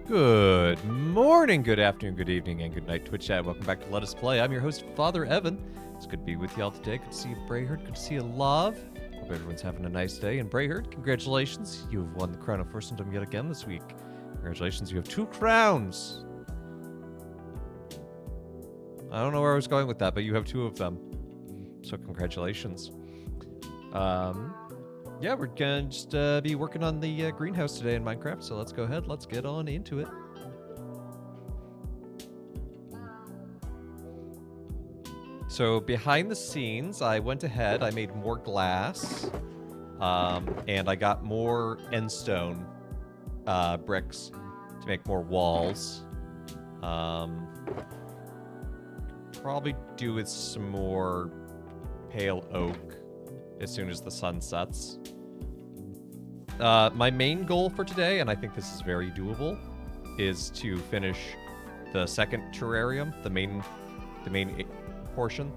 Good morning, good afternoon, good evening, and good night, Twitch chat. Welcome back to Let Us Play. I'm your host, Father Evan. It's good to be with y'all today. Good to see you, Brayherd. Good to see you, Love. Hope everyone's having a nice day. And Brayherd, congratulations. You've won the Crown of Furstendom yet again this week. Congratulations, you have 2 crowns. I don't know where I was going with that, but you have 2 of them. So congratulations. Yeah, we're gonna just be working on the greenhouse today in Minecraft, so let's go ahead, let's get on into it. So behind the scenes, I went ahead, I made more glass, and I got more endstone bricks to make more walls. Probably do with some more pale oak as soon as the sun sets. My main goal for today, and I think this is very doable, is to finish the second terrarium, the main portion.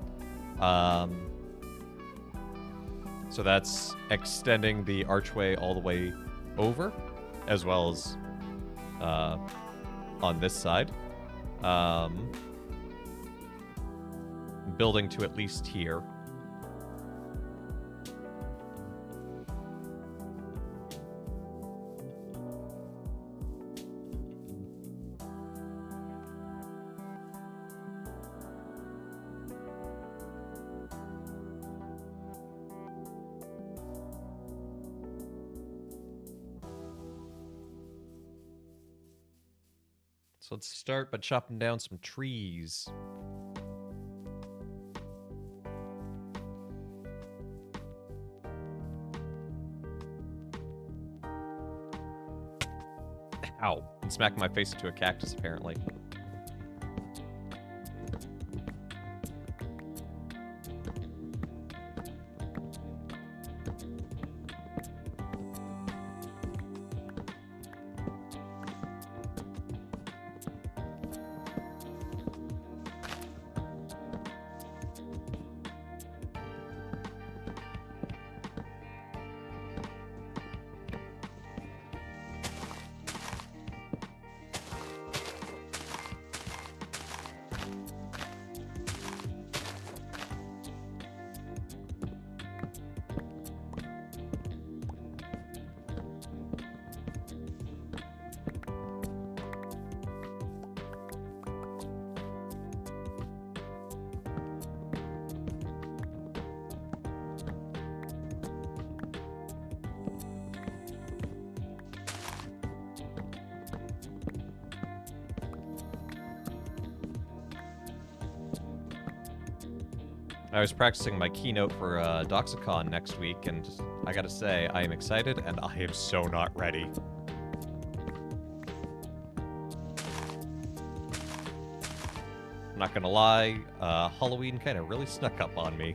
So that's extending the archway all the way over, as well as on this side. Building to at least here. So let's start by chopping down some trees. Ow. I'm smacking my face into a cactus, apparently. I was practicing my keynote for Doxicon next week, and I gotta say, I am excited, and I am so not ready. I'm not gonna lie, Halloween kind of really snuck up on me.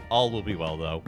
All will be well, though.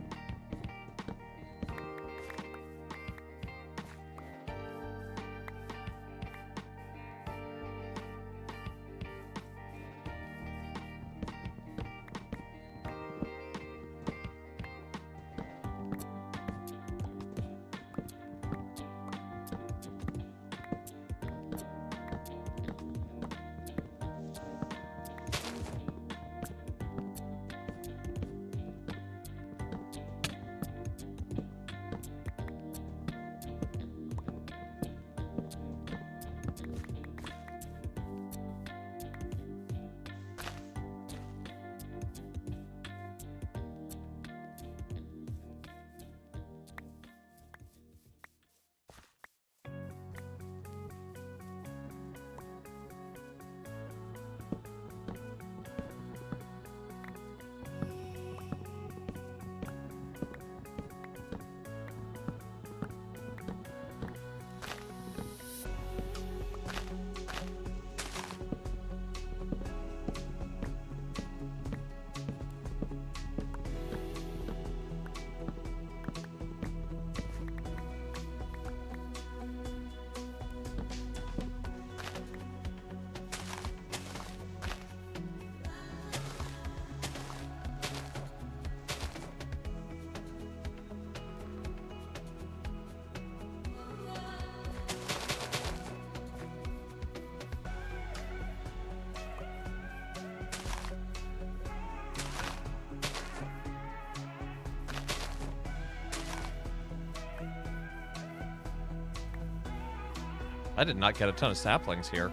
I did not get a ton of saplings here.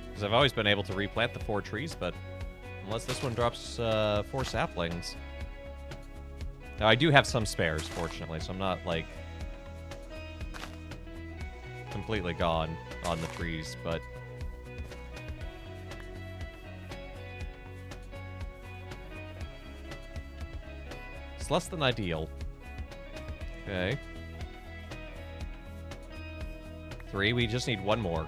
Because I've always been able to replant the 4 trees, but unless this one drops 4 saplings. Now, I do have some spares, fortunately, so I'm not, like, completely gone on the trees, but... it's less than ideal. Okay. 3, we just need 1 more.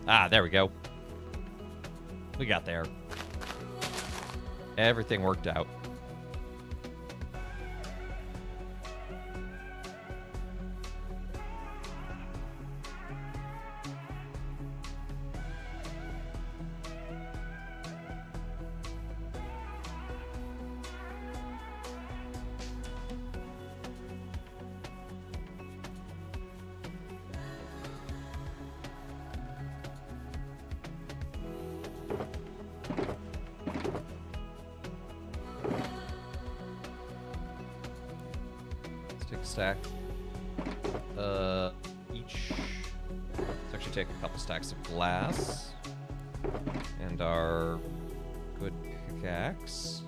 Ah, there we go. We got there. Everything worked out. Stack. Each. Let's actually take a couple stacks of glass. And our good pickaxe.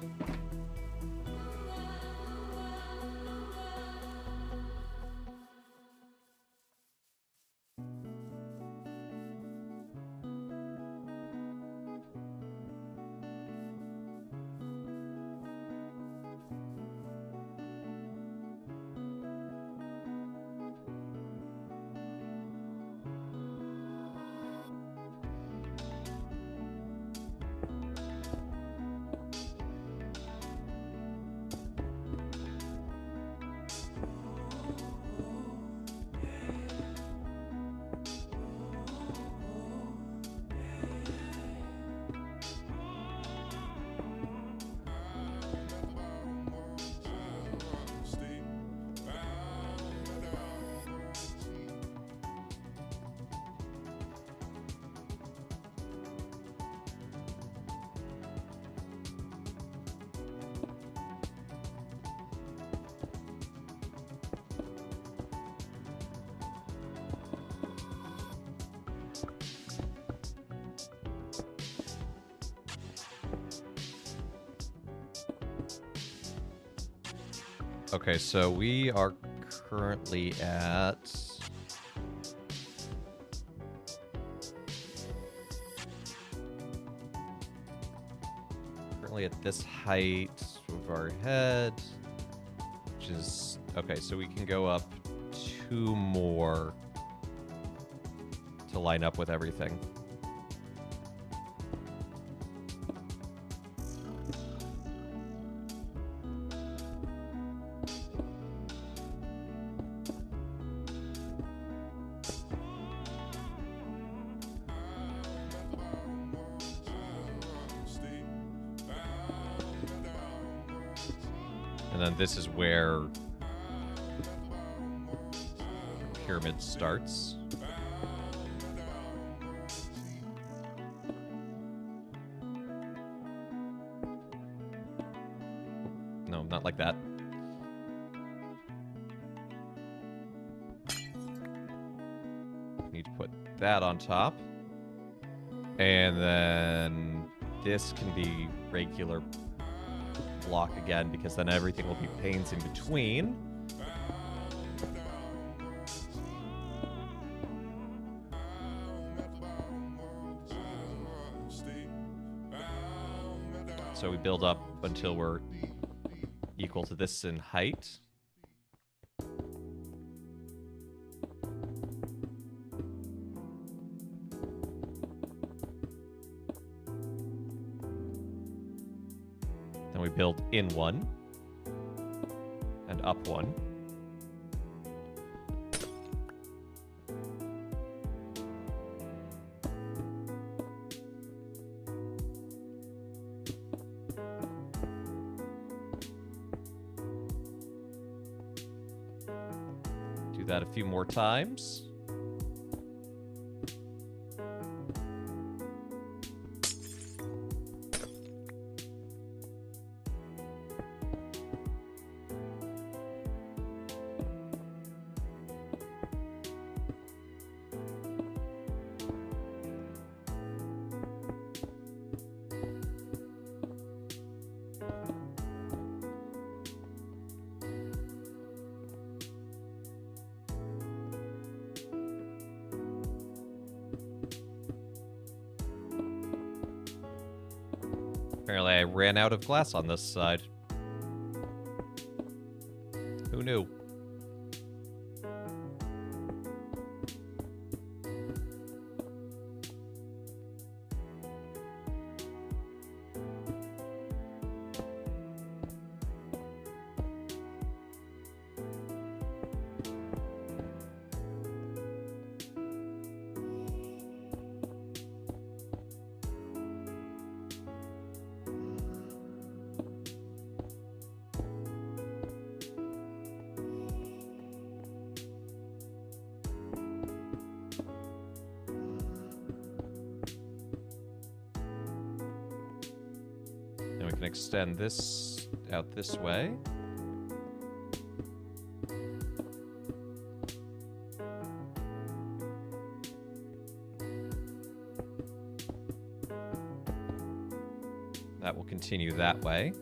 Okay, so we are currently at... currently at this height of our head, which is... okay, so we can go up 2 more to line up with everything. And then this is where the pyramid starts. No, not like that. Need to put that on top. And then this can be regular block again, because then everything will be panes in between. So we build up until we're equal to this in height. Then we build in 1 and up 1. Do that a few more times. Apparently I ran out of glass on this side. Who knew? And we can extend this out this way. That will continue that way.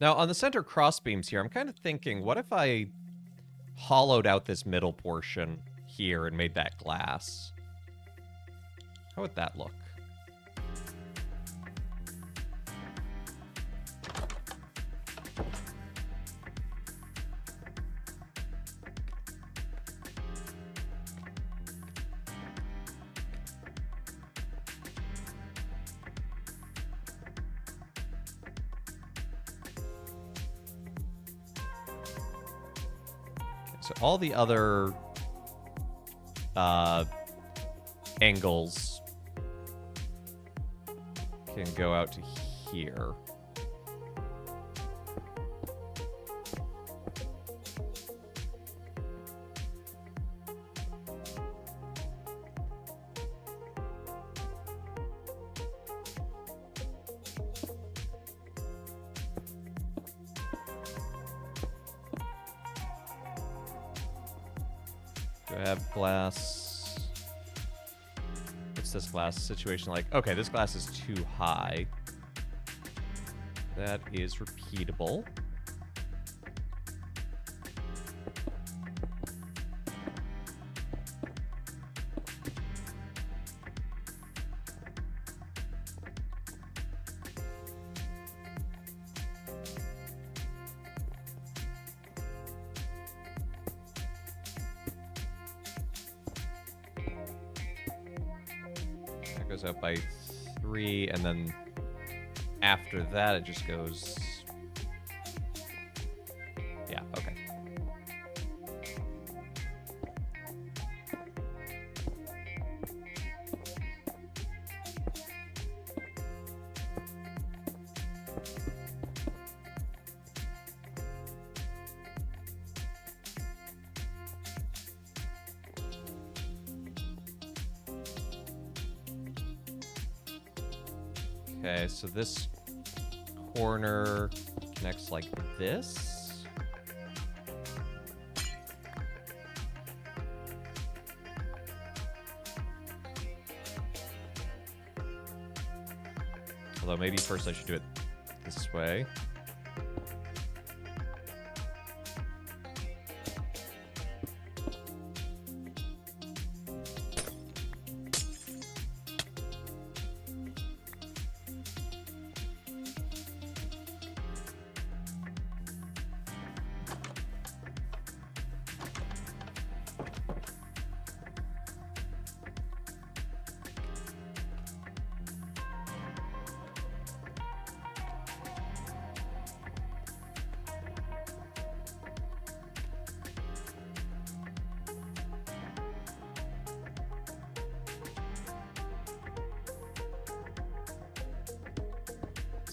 Now, on the center crossbeams here, I'm kind of thinking, what if I hollowed out this middle portion here and made that glass? How would that look? So all the other angles can go out to here. Do I have glass? What's this glass situation like? Okay, this glass is too high. That is repeatable. Goes up by 3, and then after that it just goes... Yeah, okay. Okay, so this corner connects like this. Although maybe first I should do it this way.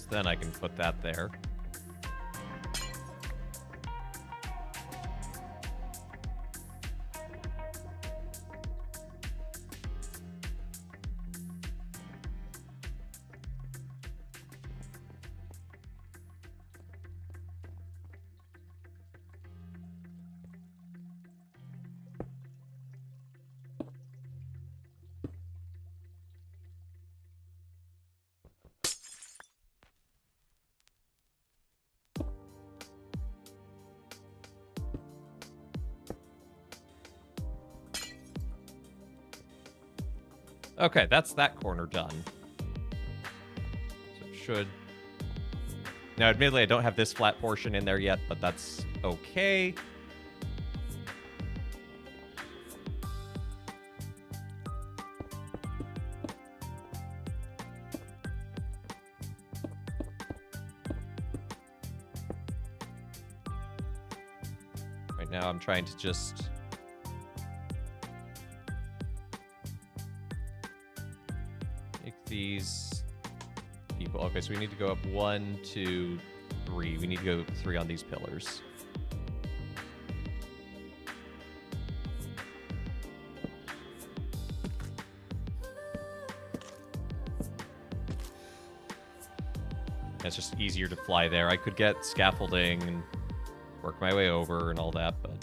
Then I can put that there. Okay, that's that corner done. So it should... Now, admittedly, I don't have this flat portion in there yet, but that's okay. Right now, I'm trying to just... make these equal. Okay, so we need to go up 1, 2, 3. We need to go 3 on these pillars. It's just easier to fly there. I could get scaffolding and work my way over and all that, but...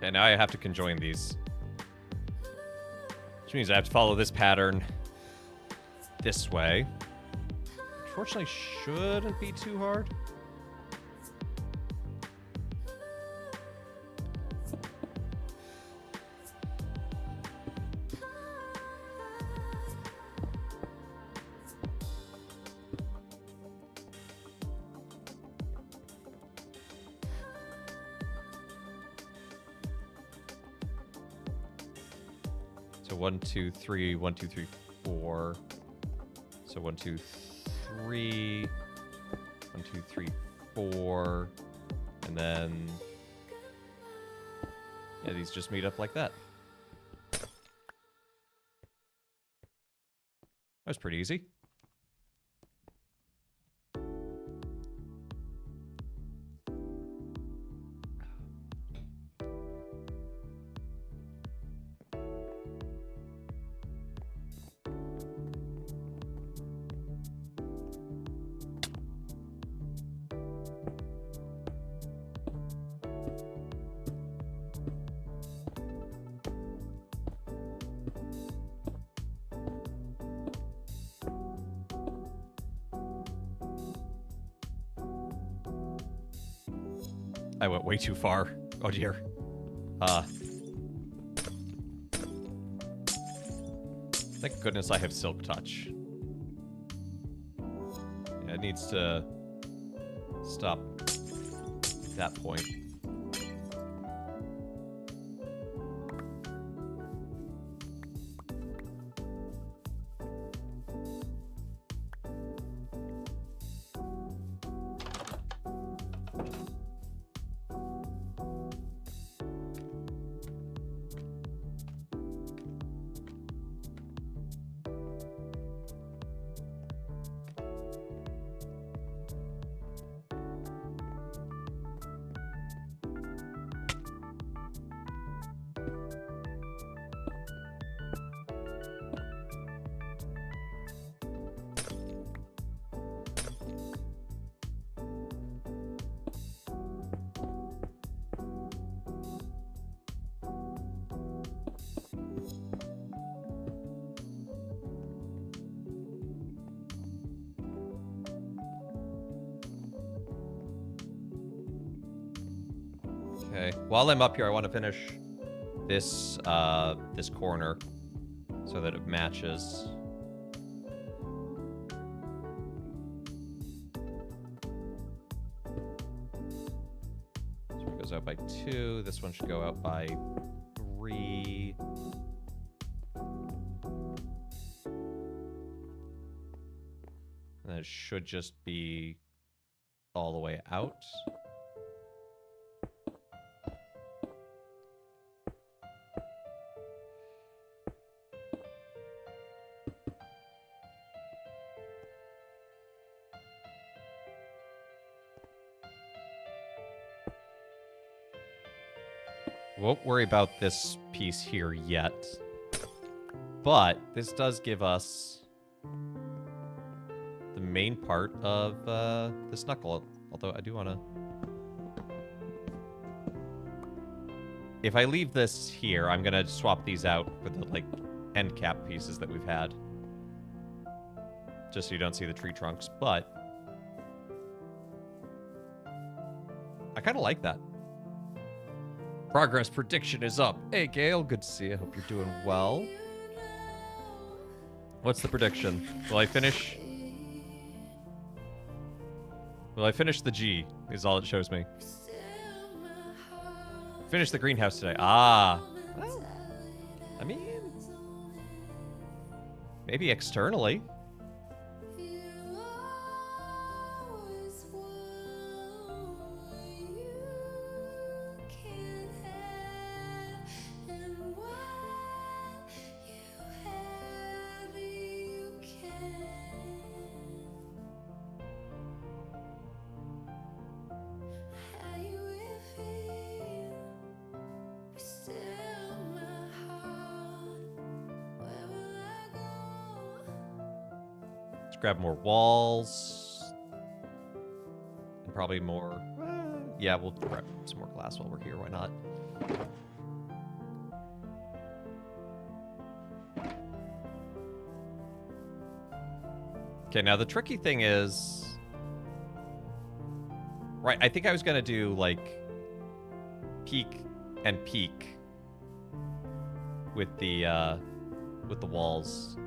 And now I have to conjoin these. Which means I have to follow this pattern this way. Unfortunately, shouldn't be too hard. So 1, 2, 3, 1, 2, 3, 4. So 1, 2, 3, 1, 2, 3, 4, and then yeah, these just meet up like that. That was pretty easy. I went way too far. Oh dear. Thank goodness I have Silk Touch. Yeah, it needs to stop at that point. Okay. While I'm up here, I want to finish this this corner so that it matches. goes out by 2. This one should go out by 3. And it should just be all the way out. Won't worry about this piece here yet. But this does give us the main part of this knuckle. Although I do want to... If I leave this here, I'm going to swap these out for the, like, end cap pieces that we've had. Just so you don't see the tree trunks. But I kind of like that. Progress prediction is up. Hey, Gail. Good to see you. Hope you're doing well. What's the prediction? Will I finish? Will I finish the G? Is all it shows me. Finish the greenhouse today. Ah. Well, I mean, maybe externally. Grab more walls. And probably more... yeah, we'll grab some more glass while we're here. Why not? Okay, now the tricky thing is... Right, I think I was going to do, like, peak and peak with the walls.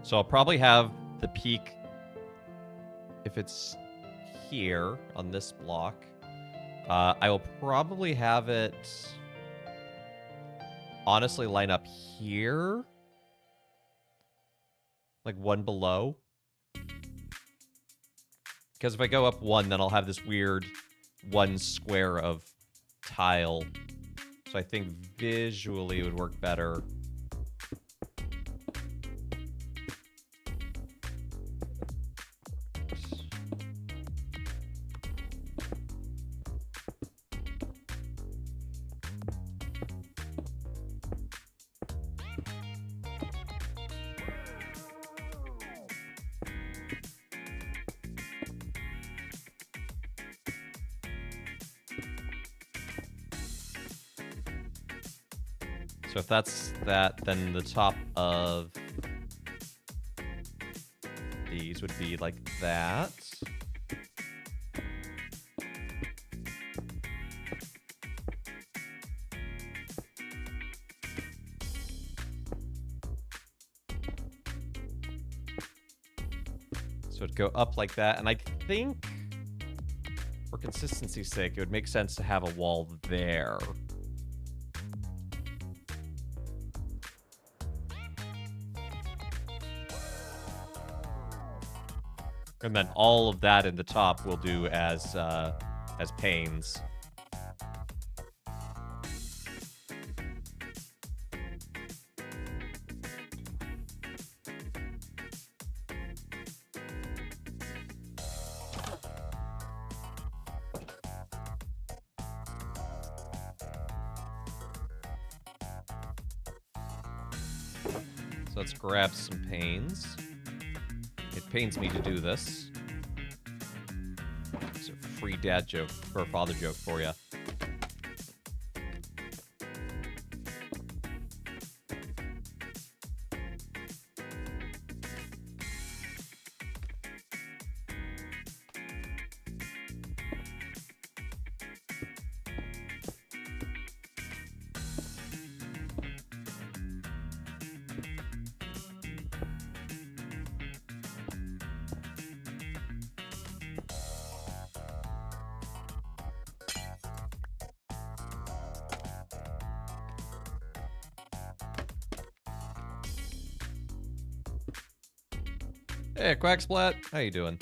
So I'll probably have the peak, if it's here on this block, I will probably have it honestly line up here, like one below. Because if I go up one, then I'll have this weird one square of tile. So I think visually it would work better. So if that's that, then the top of these would be like that. So it'd go up like that. And I think, for consistency's sake, it would make sense to have a wall there. And then all of that in the top we'll do as panes. So let's grab some panes. It pains me to do this. It's a free dad joke, or a father joke for you. Hey, Quacksplat, how you doing?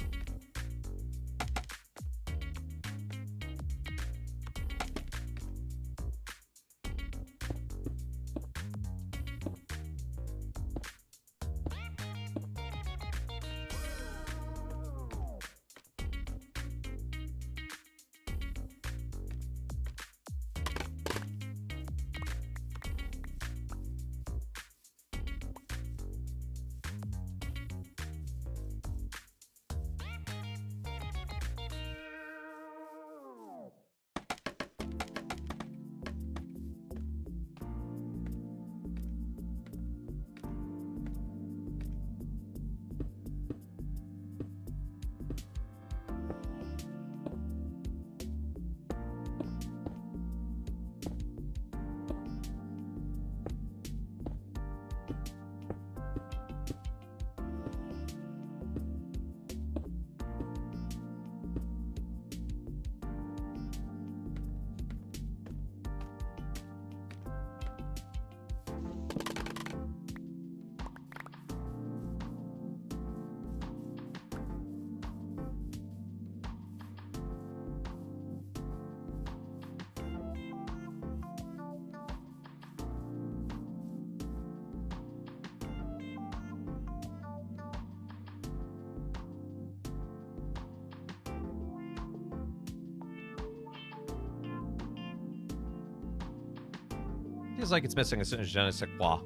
Feels like it's missing a je ne sais quoi.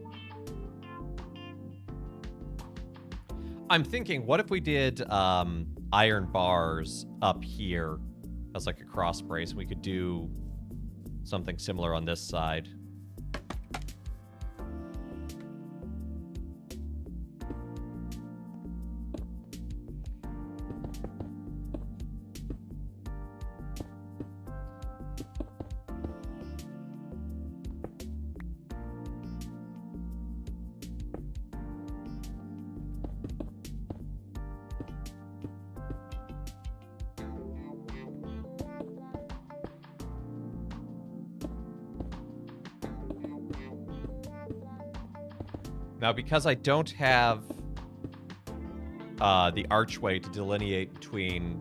I'm thinking, what if we did iron bars up here as like a cross brace? We could do something similar on this side. Now, because I don't have the archway to delineate between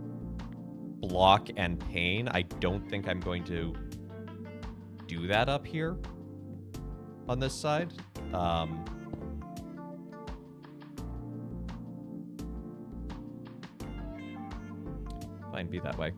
block and pane, I don't think I'm going to do that up here on this side. Fine, be that way.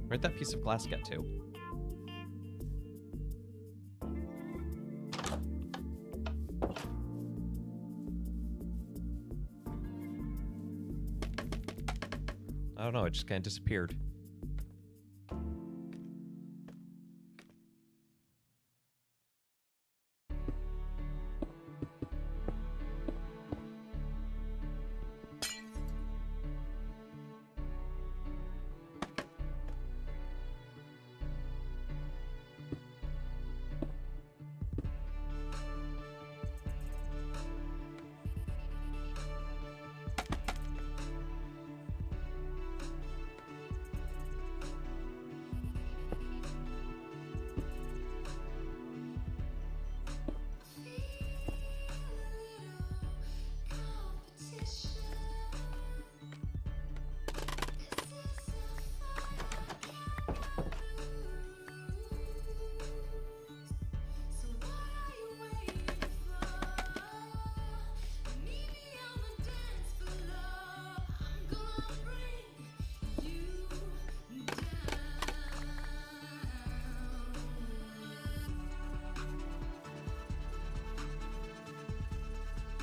Where'd that piece of glass get to? I don't know, it just kind of disappeared.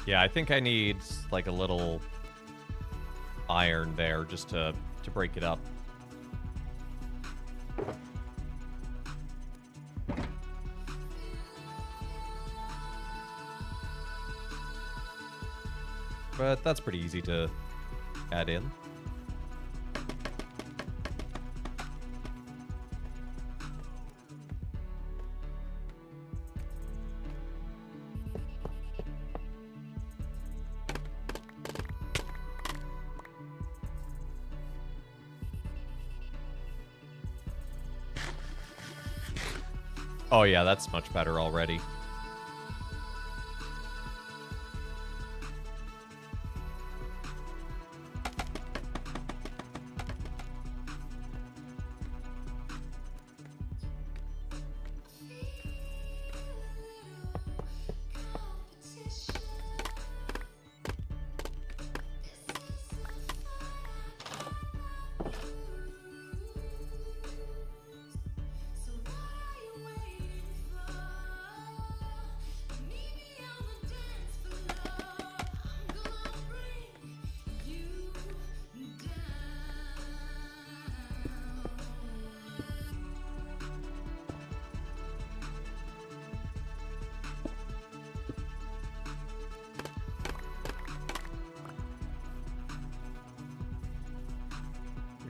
Yeah, I think I need like a little iron there just to break it up. But that's pretty easy to add in. Oh yeah, that's much better already.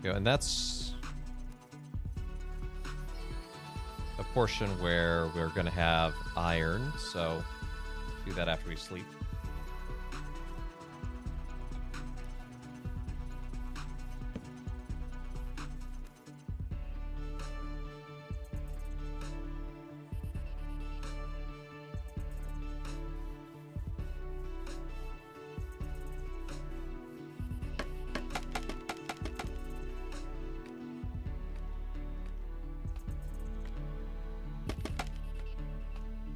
Go, and that's a portion where we're going to have iron, so do that after we sleep.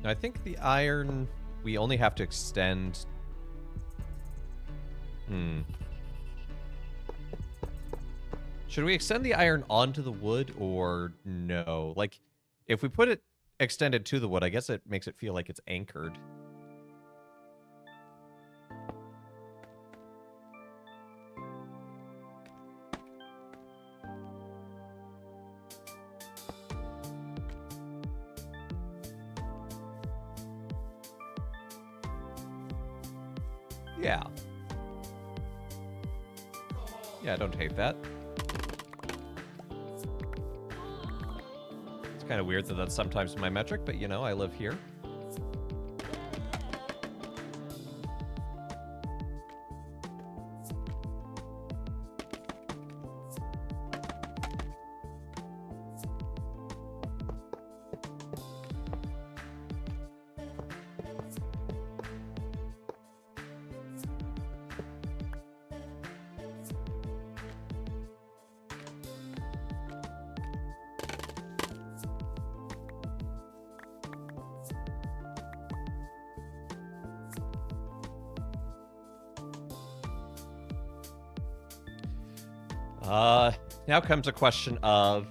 I think the iron, we only have to extend... Should we extend the iron onto the wood or no? Like, if we put it extended to the wood, I guess it makes it feel like it's anchored. Yeah. Yeah, I don't hate that. It's kind of weird that that's sometimes my metric, but you know, I live here. Now comes a question of...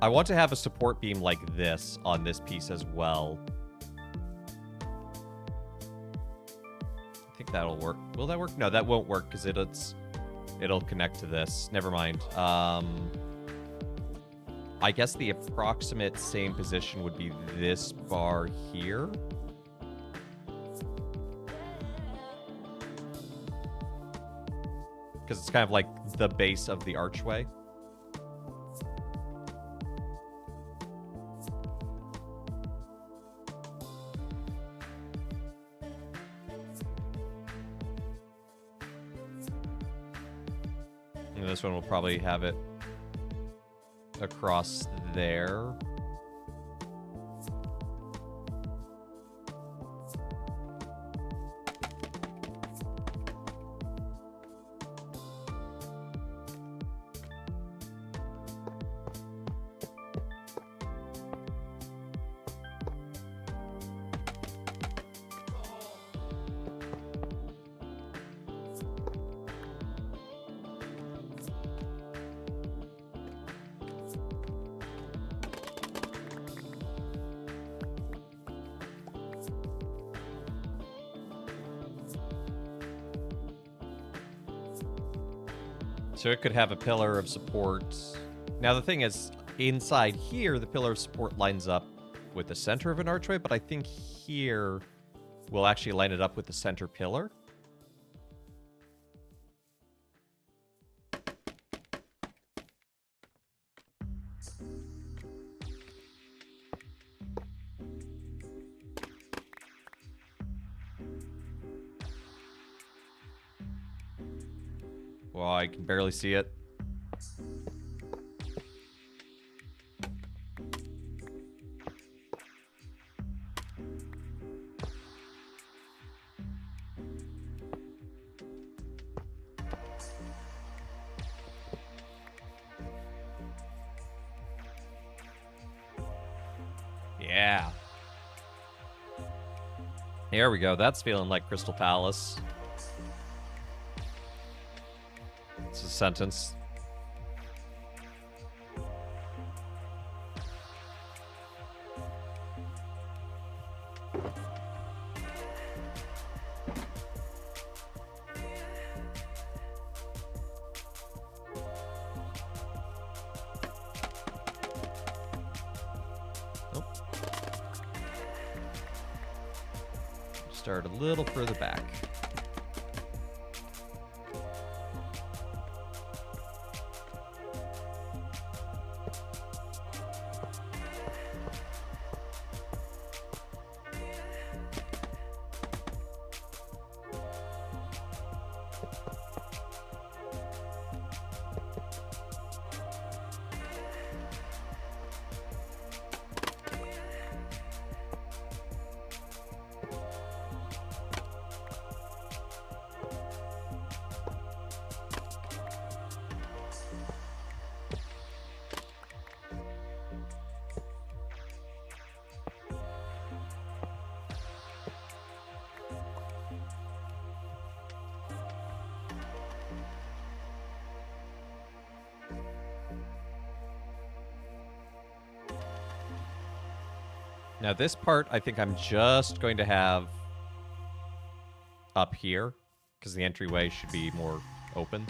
I want to have a support beam like this on this piece as well. I think that'll work. Will that work? No, that won't work because it'll connect to this. Never mind. I guess the approximate same position would be this bar here. Because it's kind of like the base of the archway. And this one will probably have it across there. So it could have a pillar of support. Now the thing is, inside here, the pillar of support lines up with the center of an archway, but I think here we'll actually line it up with the center pillar. Well, I can barely see it. Yeah. There we go. That's feeling like Crystal Palace. It's a sentence. Nope. Start a little further back. Now this part, I think I'm just going to have up here, because the entryway should be more open.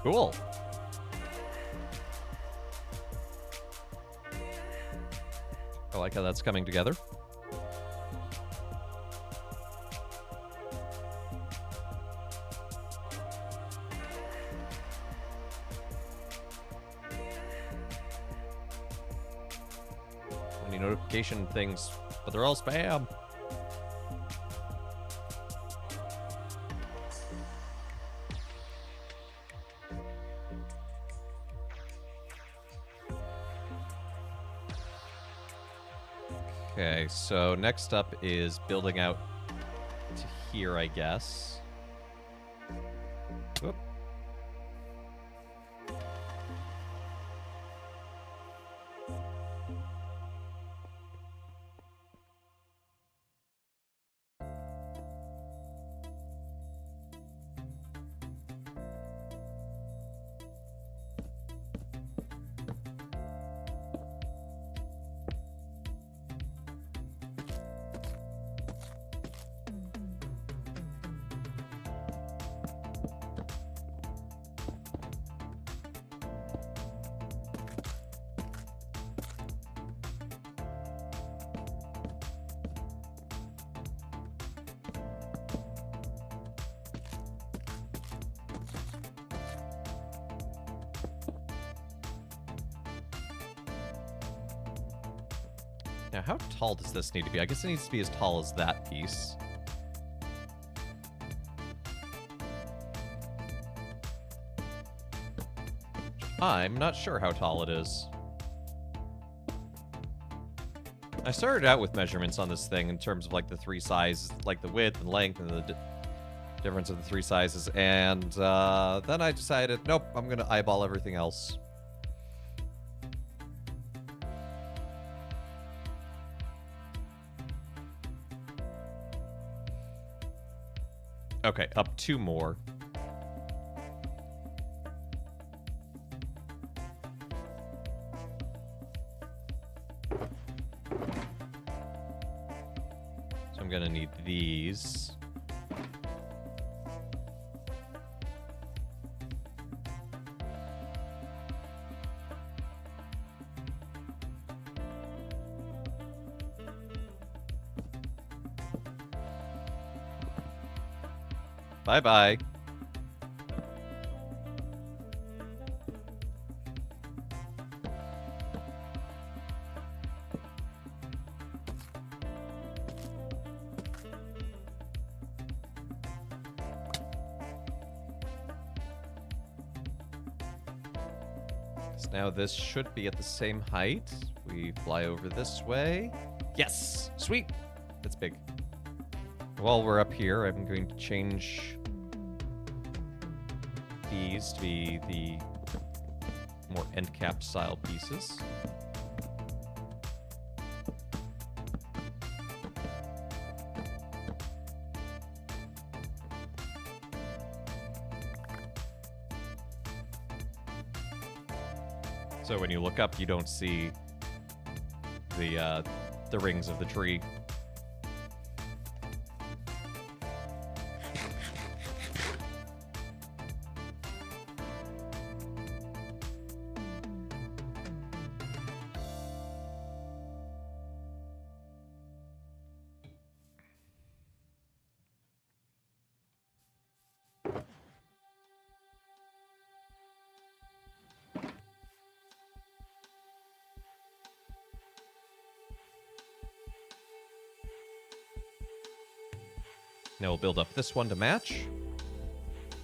Cool. I like how that's coming together. Any notification things, but they're all spam. Okay, so next up is building out to here, I guess. Whoop. Now, how tall does this need to be? I guess it needs to be as tall as that piece. I'm not sure how tall it is. I started out with measurements on this thing in terms of like the three sizes, like the width and length and the difference of the three sizes, and then I decided, nope, I'm gonna eyeball everything else. Okay, up 2 more. So I'm gonna need these. Bye-bye. So now this should be at the same height. We fly over this way. Yes! Sweet! That's big. While we're up here, I'm going to change these to be the more end cap style pieces. So when you look up, you don't see the rings of the tree. Now we'll build up this one to match.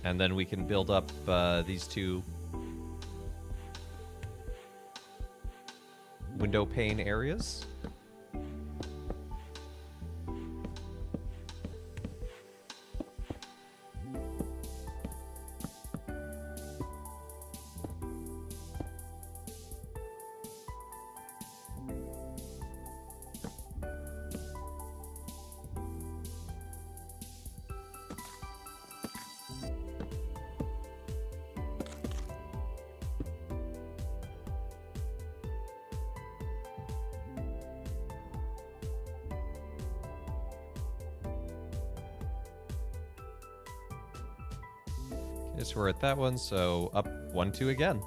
And then we can build up these two window pane areas. Guess we're at that one, so up 1, 2 again.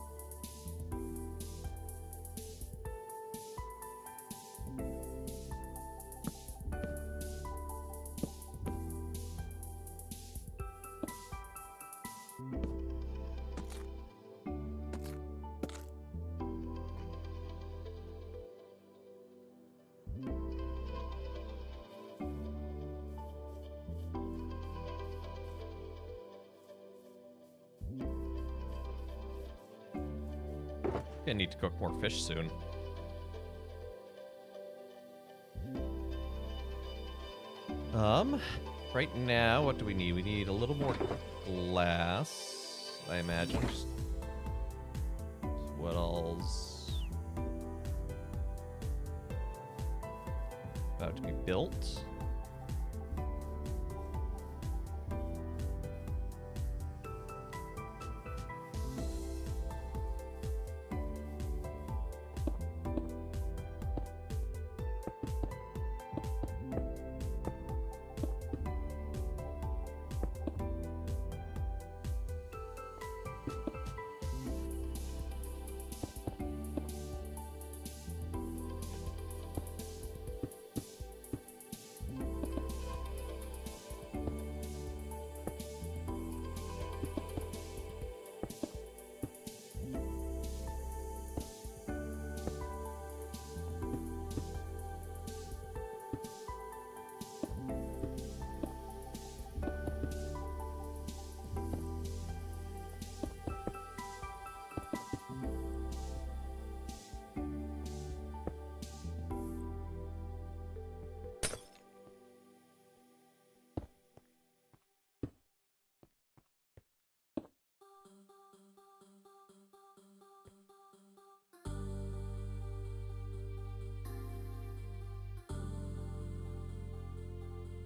I need to cook more fish soon. Right now, what do we need? We need a little more glass, I imagine. What else? About to be built.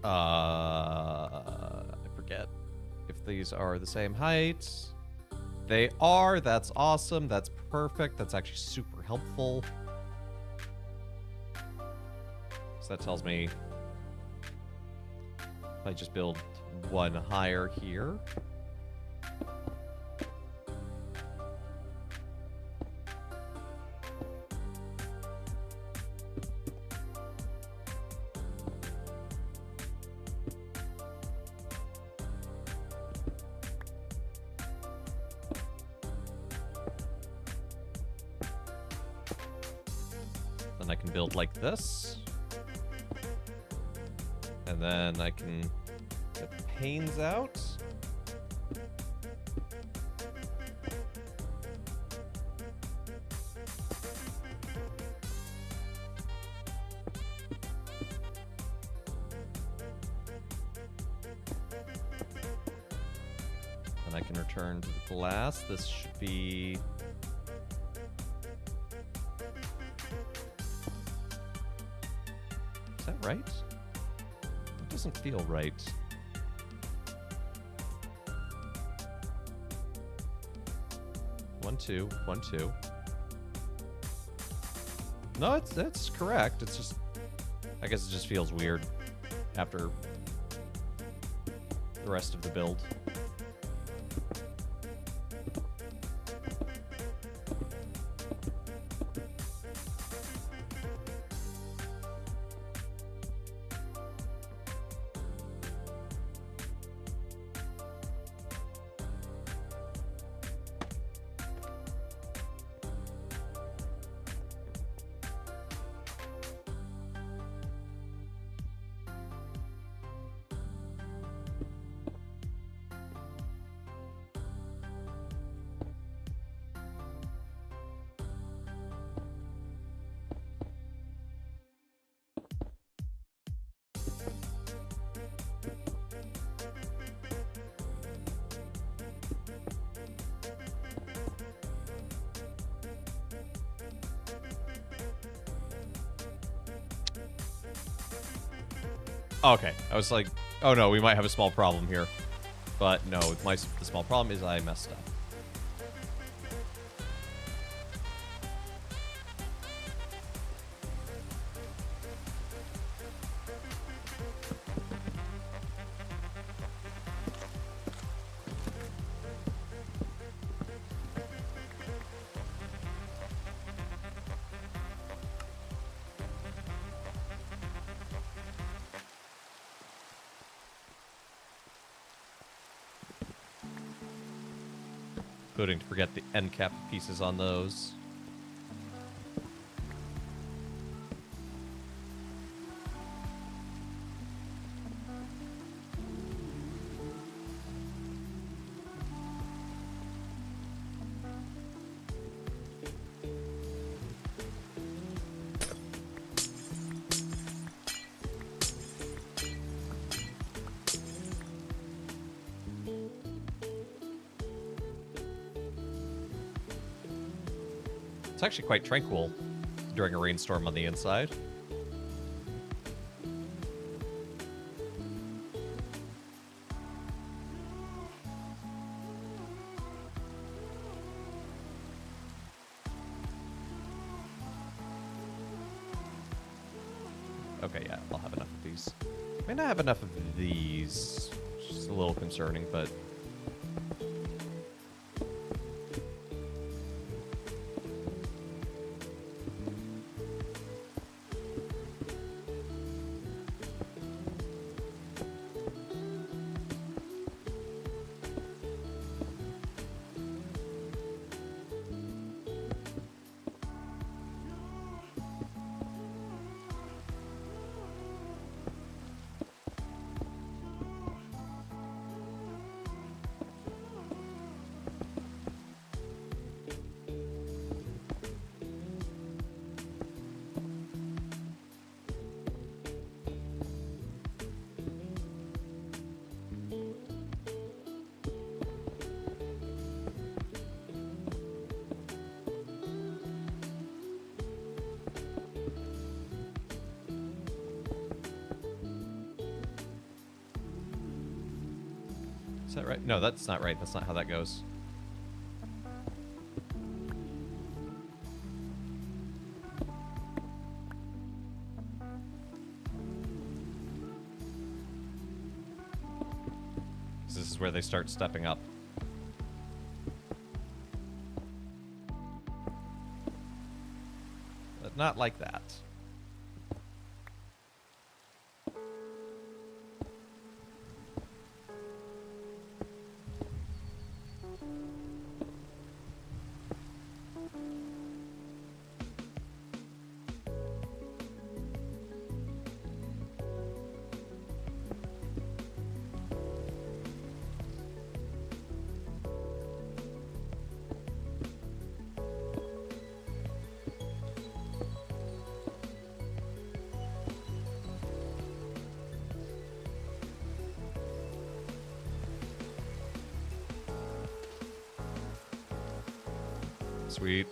I forget if these are the same height. They are. That's awesome. That's perfect. That's actually super helpful. So that tells me if I just build one higher here. Then I can build like this. And then I can get the panes out. And I can return to the glass. This should be... Is that right? It doesn't feel right. One, two, 1, 2. No, that's correct. It's just, I guess it just feels weird after the rest of the build. Okay, I was like, oh no, we might have a small problem here. But no, the small problem is I messed up. Including to forget the end cap pieces on those. It's actually quite tranquil during a rainstorm on the inside. Okay, yeah, I'll have enough of these. May not have enough of these. Which is a little concerning, but... Is that right? No, that's not right. That's not how that goes. This is where they start stepping up. But not like that. Sweet.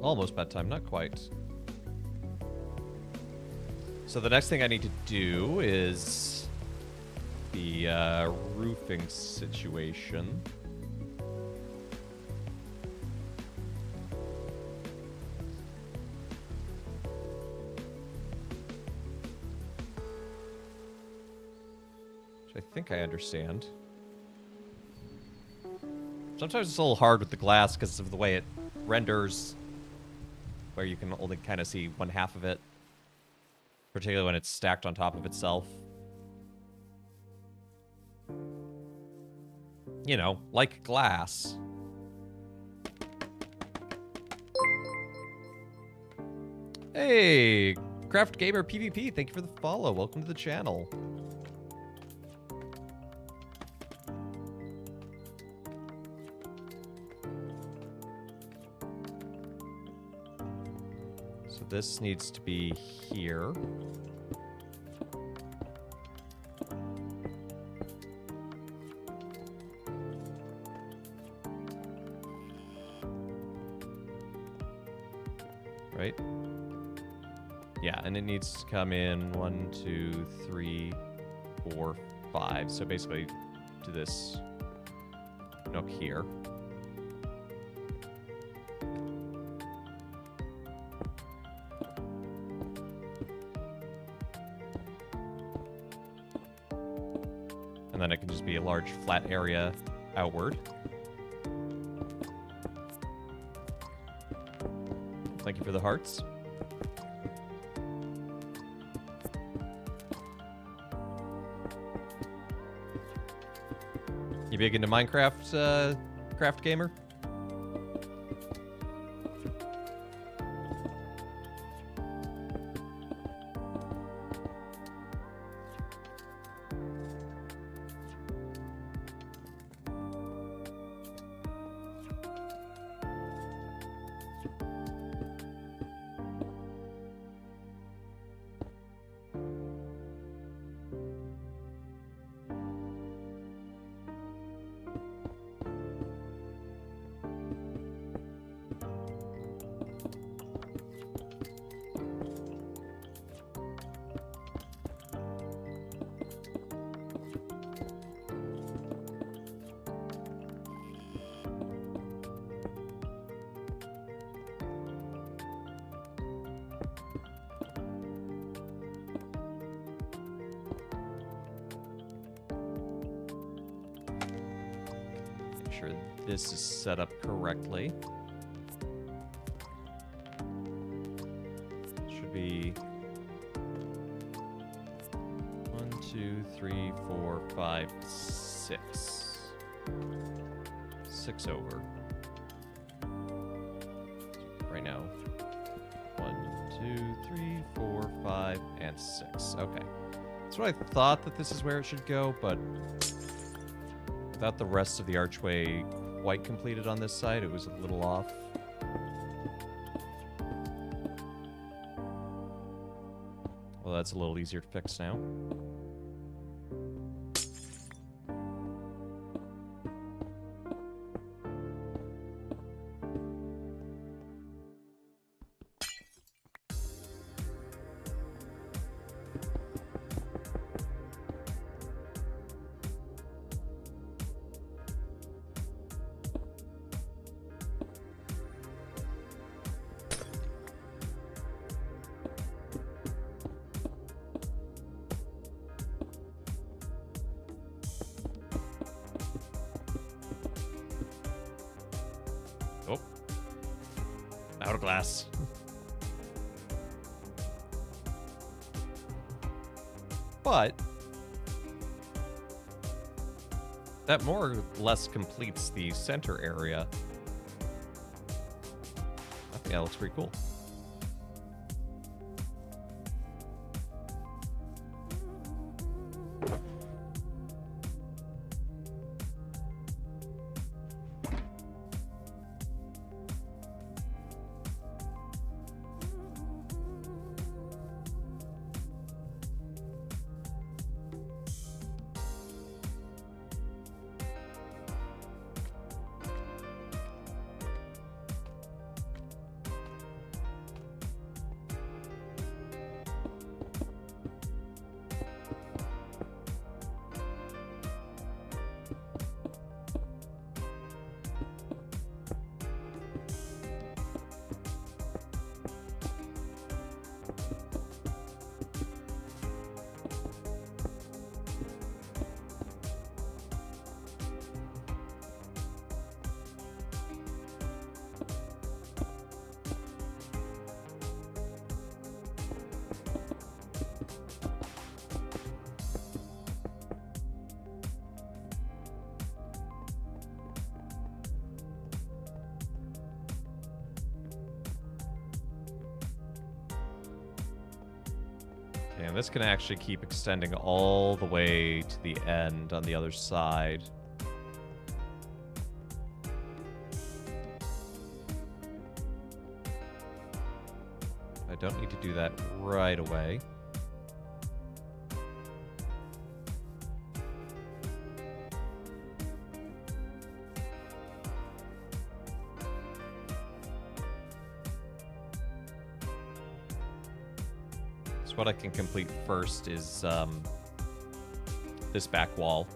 Almost bedtime, not quite. So the next thing I need to do is the roofing situation. Which I think I understand. Sometimes it's a little hard with the glass because of the way it renders, where you can only kind of see one half of it, particularly when it's stacked on top of itself. You know, like glass. Hey, Craft Gamer PvP, thank you for the follow. Welcome to the channel. So this needs to be here. Right? Yeah, and it needs to come in 1, 2, 3, 4, 5. So basically to this nook here. And then it can just be a large flat area outward. Thank you for the hearts. You big into Minecraft, Craft Gamer? sure this is set up correctly. Should be 1, 2, 3, 4, 5, 6. 6 over. Right now. 1, 2, 3, 4, 5, and 6. Okay. That's what I thought that this is where it should go, but without the rest of the archway quite completed on this side, it was a little off. Well, that's a little easier to fix now. Oh. Out of glass. But that more or less completes the center area. I think that looks pretty cool. And this can actually keep extending all the way to the end on the other side. I don't need to do that right away. What I can complete first is this back wall.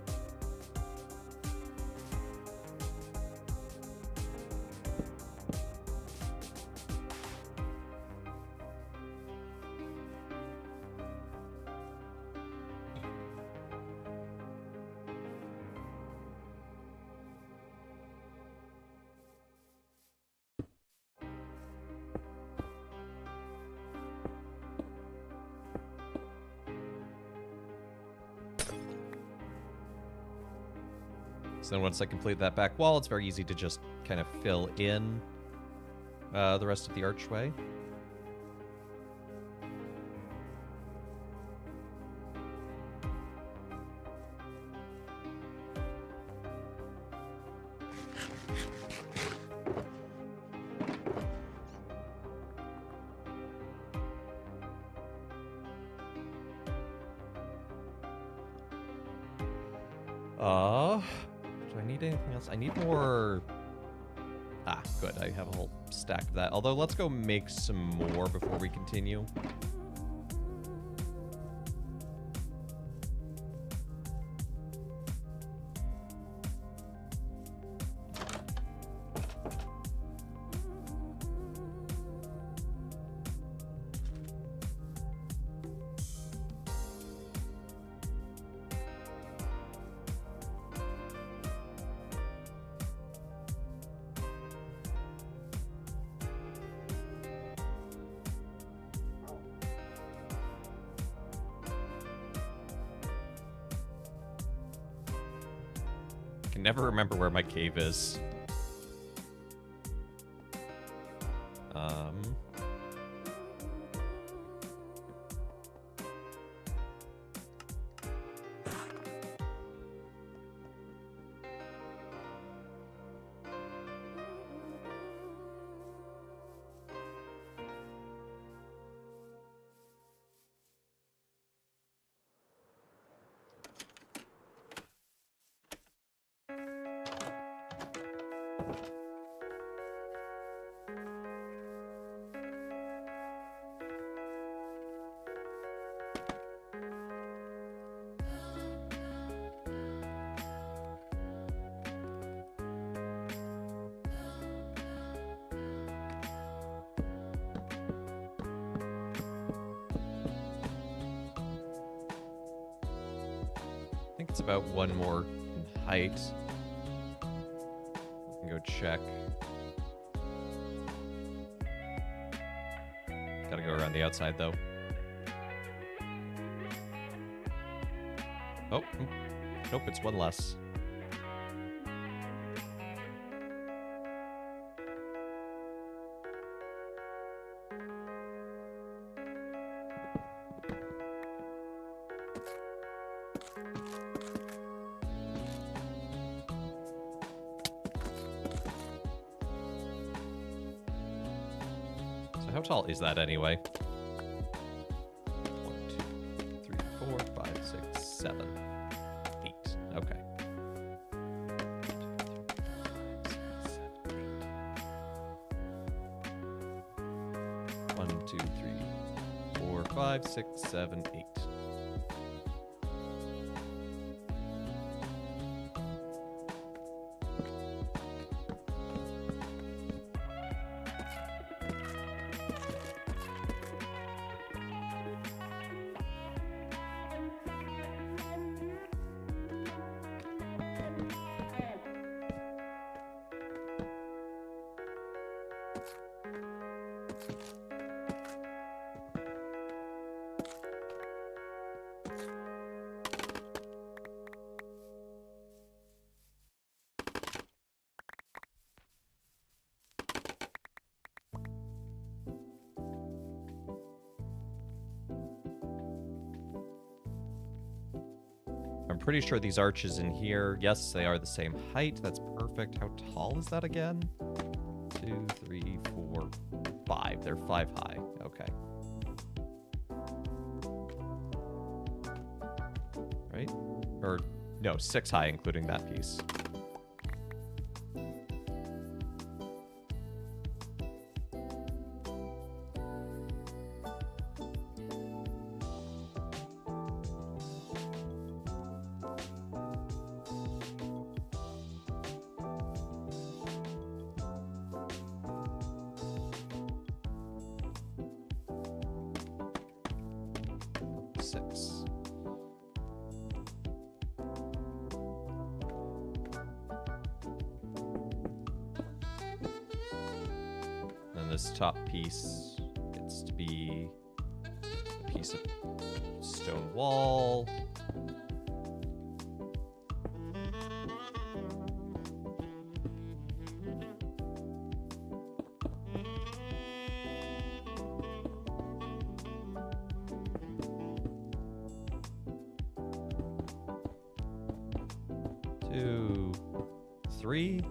So then once I complete that back wall, it's very easy to just kind of fill in the rest of the archway. Do I need anything else? I need more... Ah, good. I have a whole stack of that. Although, let's go make some more before we continue. can never remember where my cave is. I think it's about one more in height. We can go check. Gotta go around the outside, though. Oh, nope, it's one less. How tall is that anyway? 1, 2, 3, 4, 5, 6, 7, 8. Okay. 1, 2, 3, 4, 5, 6, 7, 8. I'm pretty sure these arches in here, yes, they are the same height. That's perfect. How tall is that again? 2, 3, 4, 5. They're 5 high. Okay. Right? Or, no, 6 high, including that piece. This top piece gets to be a piece of stone wall. Two, three.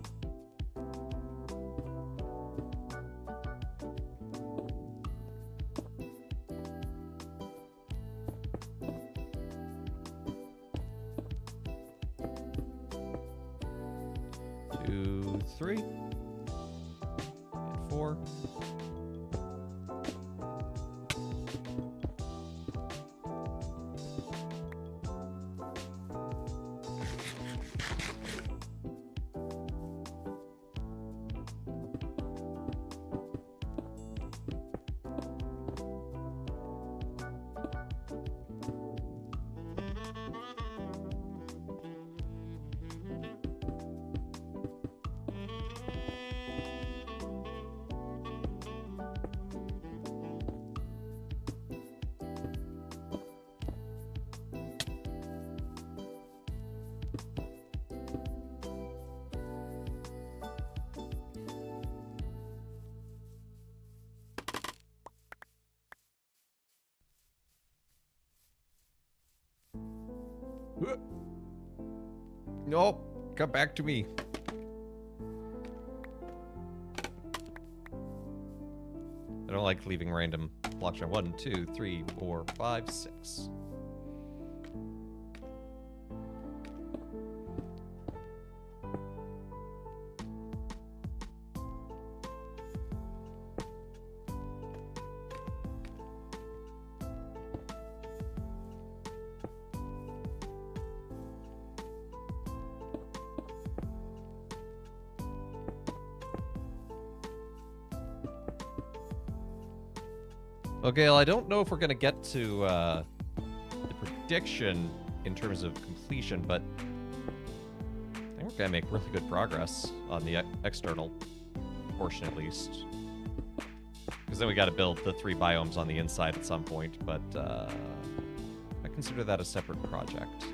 Two, three, and 4. Nope. Come back to me. I don't like leaving random blocks around. 1, 2, 3, 4, 5, 6. Okay, well, I don't know if we're gonna get to the prediction in terms of completion, but I think we're gonna make really good progress on the external portion at least. Because then we gotta build the 3 biomes on the inside at some point, but I consider that a separate project.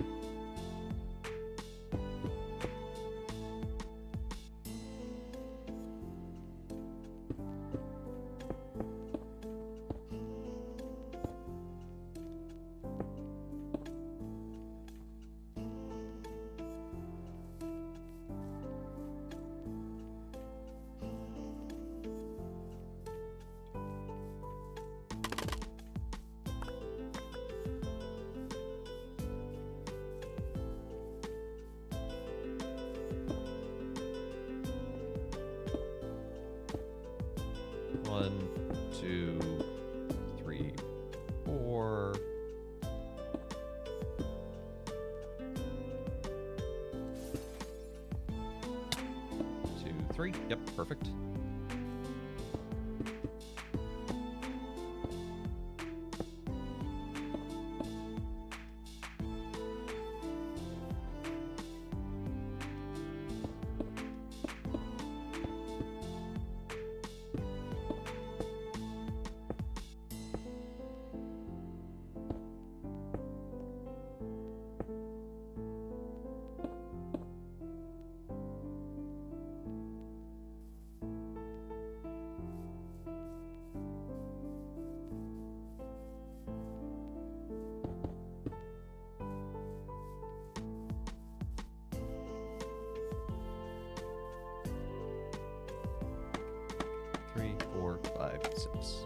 One, two, three, four. Two, three. Yep, perfect. Three, four, five, six.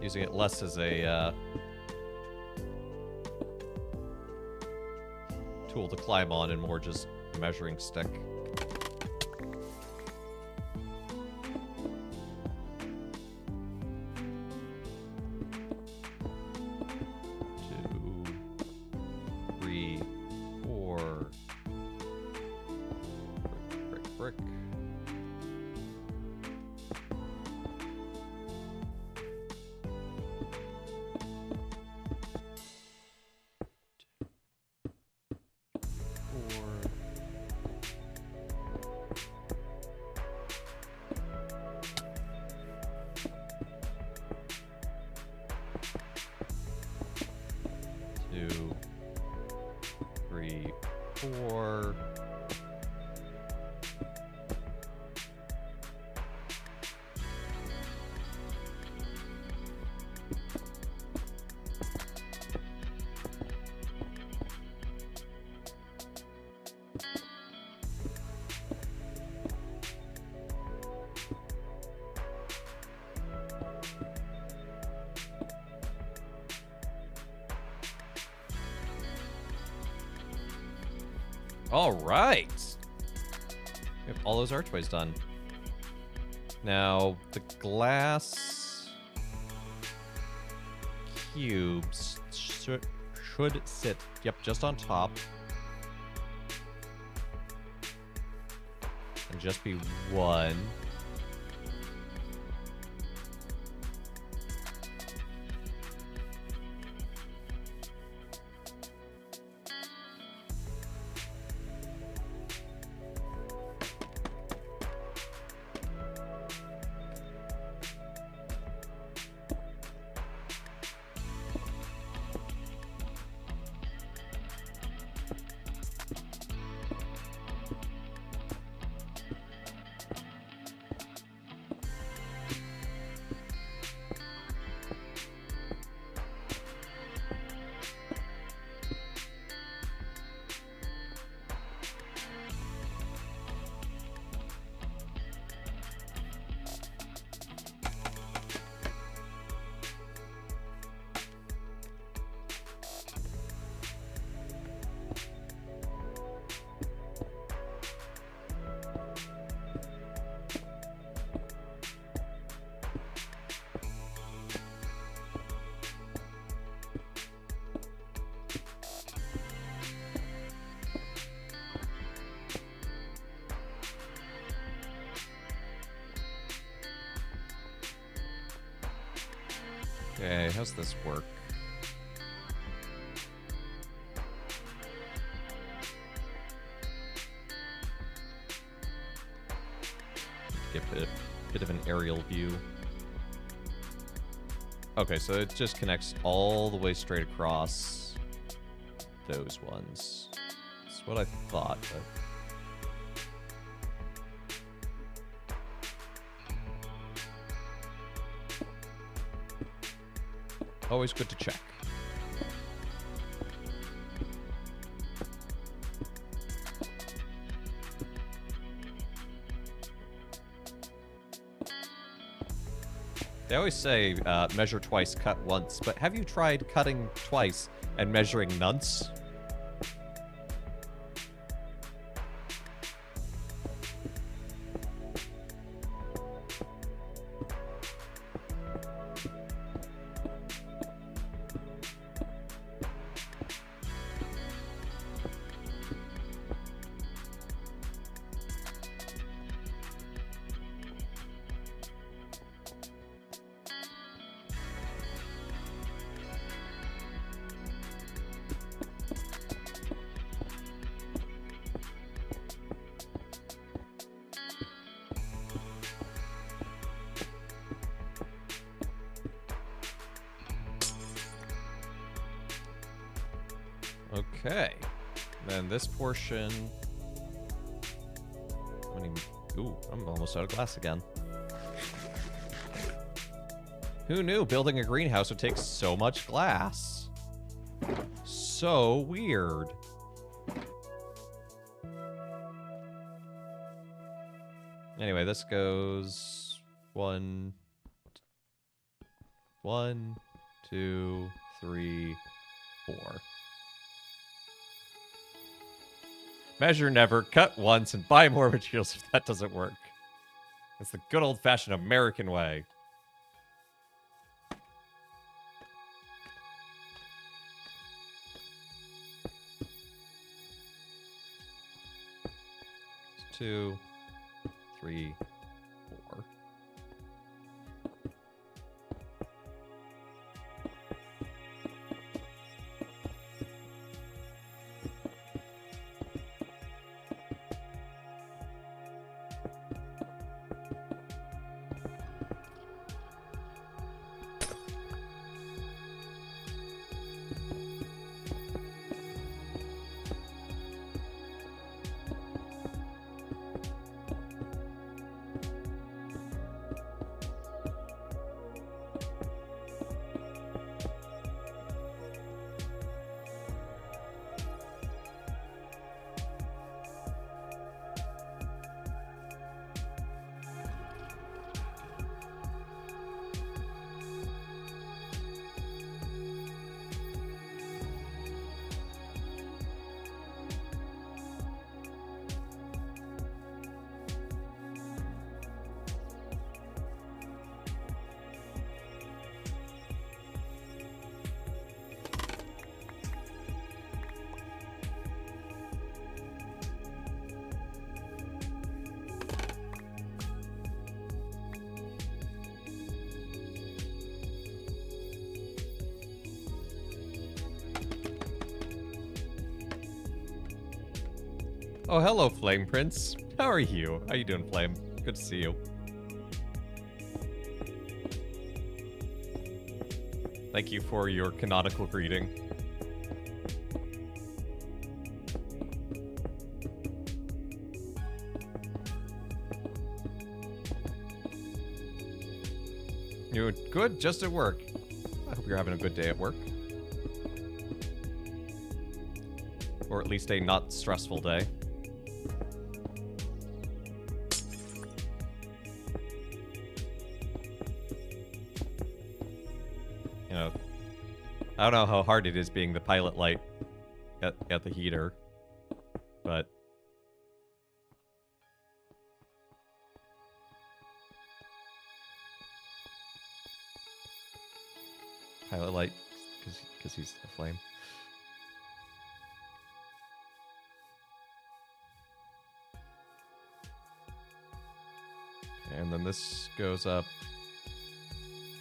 Using it less as a tool to climb on and more just a measuring stick. Two, three, four. Brick. Two, three, four. All right. We have all those archways done. Now, the glass cubes should sit, yep, just on top. And just be one. Okay, how's this work? Get a bit of an aerial view. Okay, so it just connects all the way straight across those ones. That's what I thought, but... Always good to check. They always say measure twice, cut once, but have you tried cutting twice and measuring nonce? Okay. Then this portion... Ooh, I'm almost out of glass again. Who knew building a greenhouse would take so much glass? So weird. Anyway, this goes 1, 2, 3, 4. Measure never, cut once, and buy more materials if that doesn't work. It's the good old-fashioned American way. It's 2, 3, 4. Oh, hello, Flame Prince. How are you? How you doing, Flame? Good to see you. Thank you for your canonical greeting. You good? Just at work. I hope you're having a good day at work. Or at least a not stressful day. You know, I don't know how hard it is being the pilot light at the heater, but... Pilot light, because he's a flame. And then this goes up.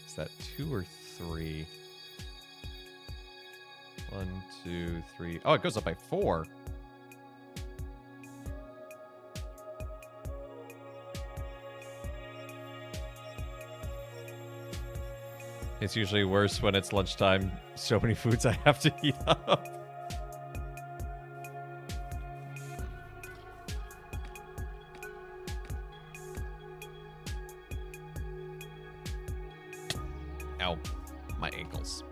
Is that 2 or 3. 1, 2, 3. Oh, it goes up by 4. It's usually worse when it's lunchtime. So many foods I have to eat up. Ow. My ankles.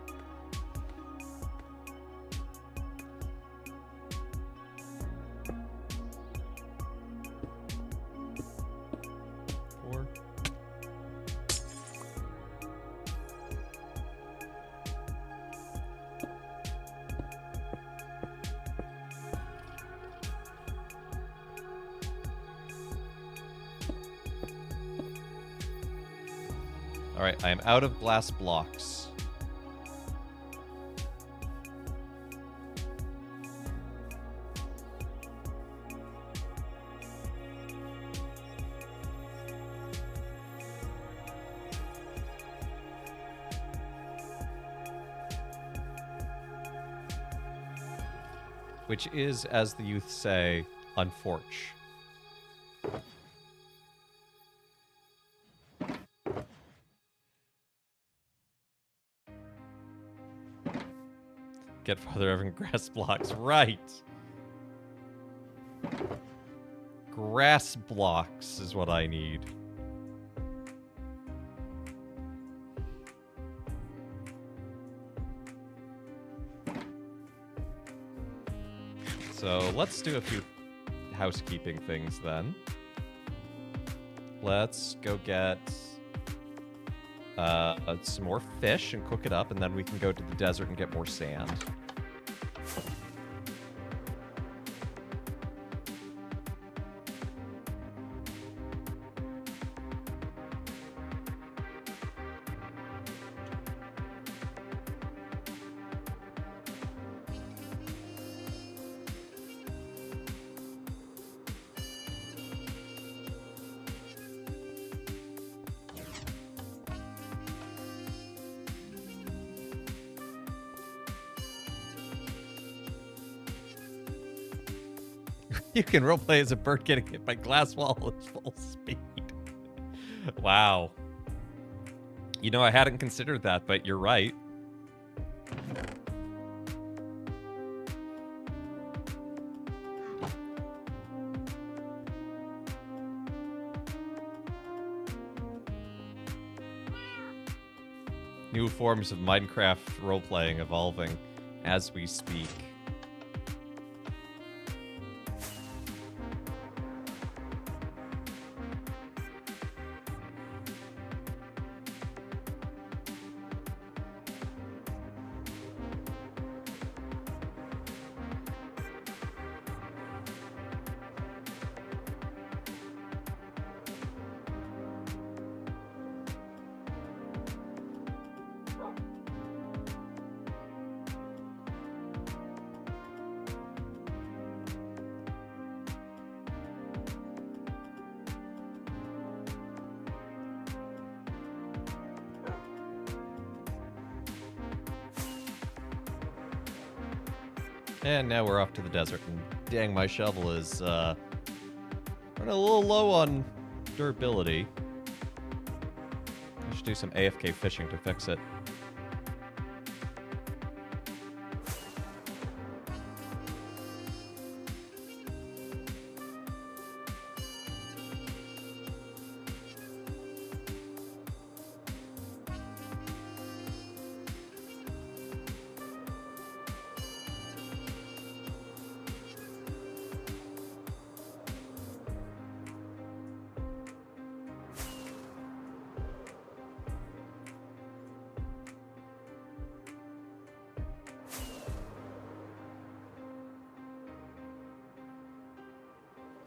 Alright, I am out of glass blocks. Which is, as the youth say, unfortunate. Get Father Evan grass blocks. Right. Grass blocks is what I need. So let's do a few housekeeping things then. Let's go get some more fish and cook it up, and then we can go to the desert and get more sand. You can roleplay as a bird getting hit by glass wall at full speed. Wow. You know, I hadn't considered that, but you're right. New forms of Minecraft roleplaying evolving as we speak. And now we're off to the desert, and dang, my shovel is running a little low on durability. I should do some AFK fishing to fix it.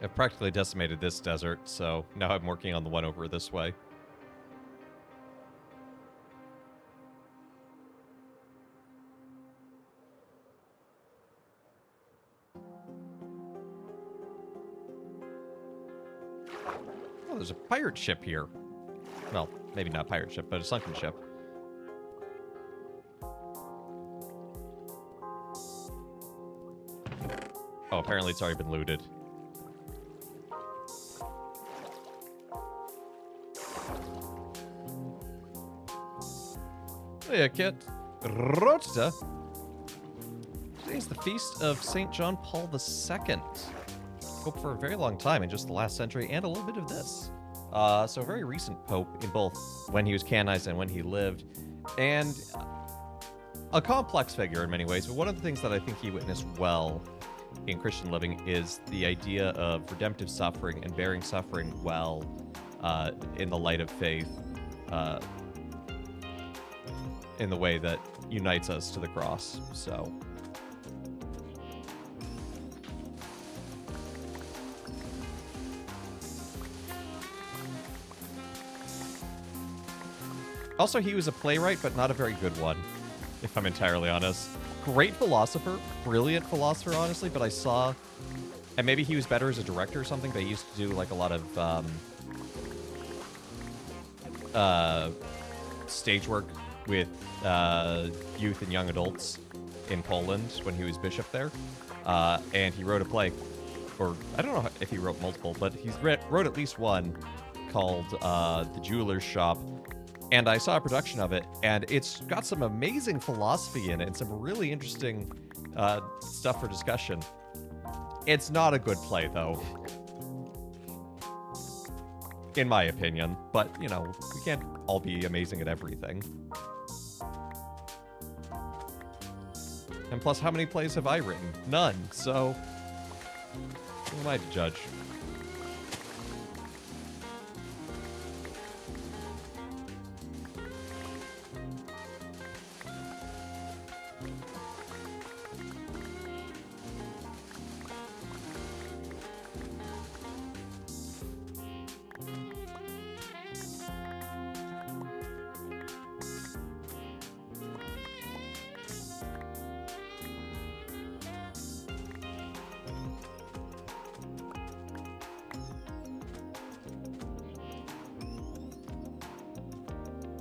I've practically decimated this desert, so now I'm working on the one over this way. Oh, there's a pirate ship here. Well, maybe not a pirate ship, but a sunken ship. Oh, apparently it's already been looted. Hey, Kit. Rota. Today's the feast of St. John Paul II. Pope for a very long time, in just the last century, and a little bit of this. So a very recent pope in both when he was canonized and when he lived. And a complex figure in many ways, but one of the things that I think he witnessed well in Christian living is the idea of redemptive suffering and bearing suffering well in the light of faith, in the way that unites us to the cross. So also, he was a playwright, but not a very good one, if I'm entirely honest. Great philosopher, brilliant philosopher, honestly, but I saw, and maybe he was better as a director or something, but he used to do like a lot of stage work with youth and young adults in Poland when he was bishop there. And he wrote a play, or I don't know if he wrote multiple, but he's wrote at least one called The Jeweler's Shop. And I saw a production of it, and it's got some amazing philosophy in it and some really interesting stuff for discussion. It's not a good play, though, in my opinion. But, you know, we can't all be amazing at everything. And plus, how many plays have I written? None. So, who am I to judge?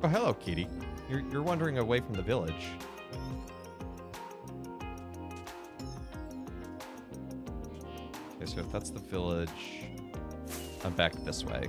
Oh, hello, Kitty. You're wandering away from the village. Okay, so if that's the village, I'm back this way.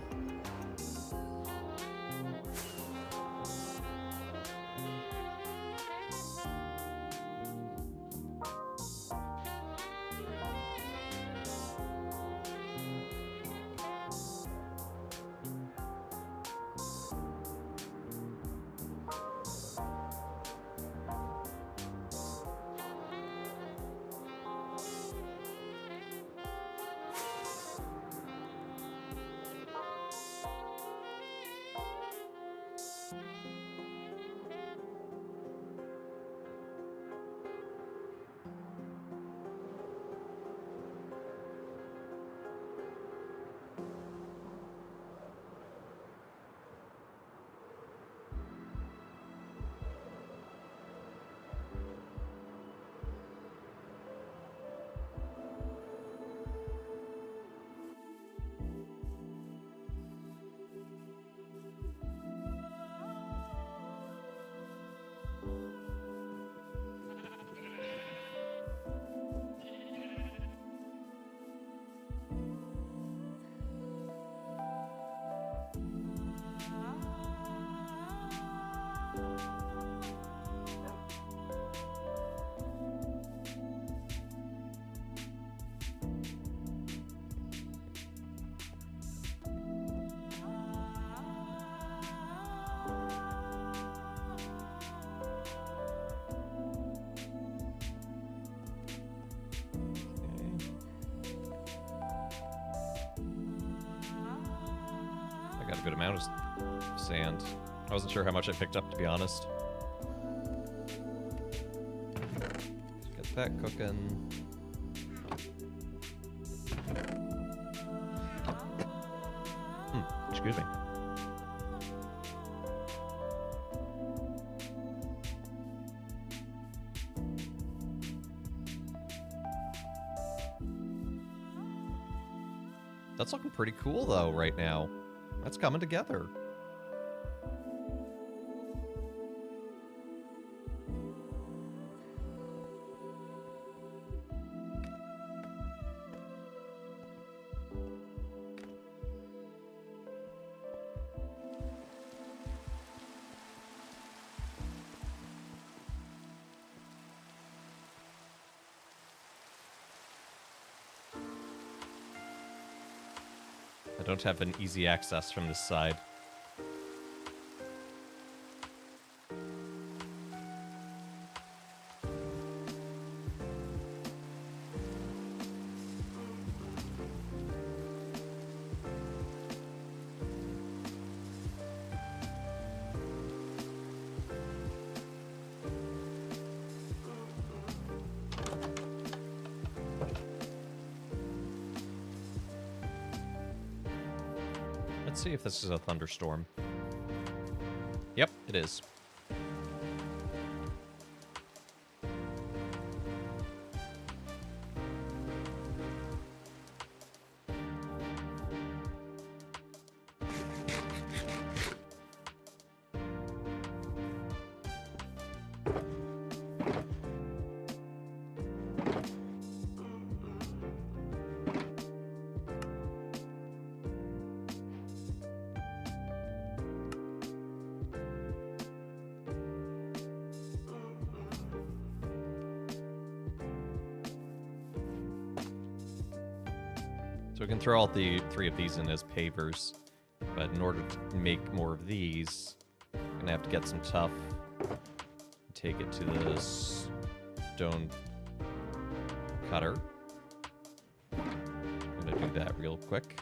A good amount of sand. I wasn't sure how much I picked up, to be honest. Get that cooking. Excuse me. That's looking pretty cool, though, right now. That's coming together. I don't have an easy access from this side. Let's see if this is a thunderstorm. Yep, it is. So we can throw all the 3 of these in as pavers, but in order to make more of these, I'm gonna have to get some tuff, take it to the stone cutter. I'm gonna do that real quick.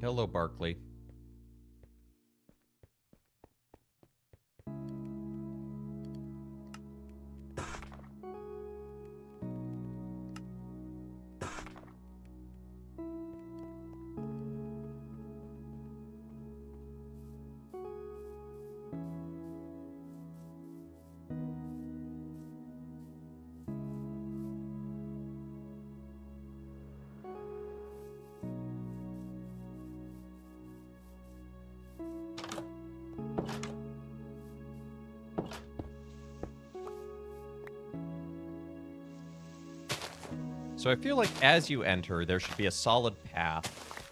Hello, Barkley. So I feel like as you enter, there should be a solid path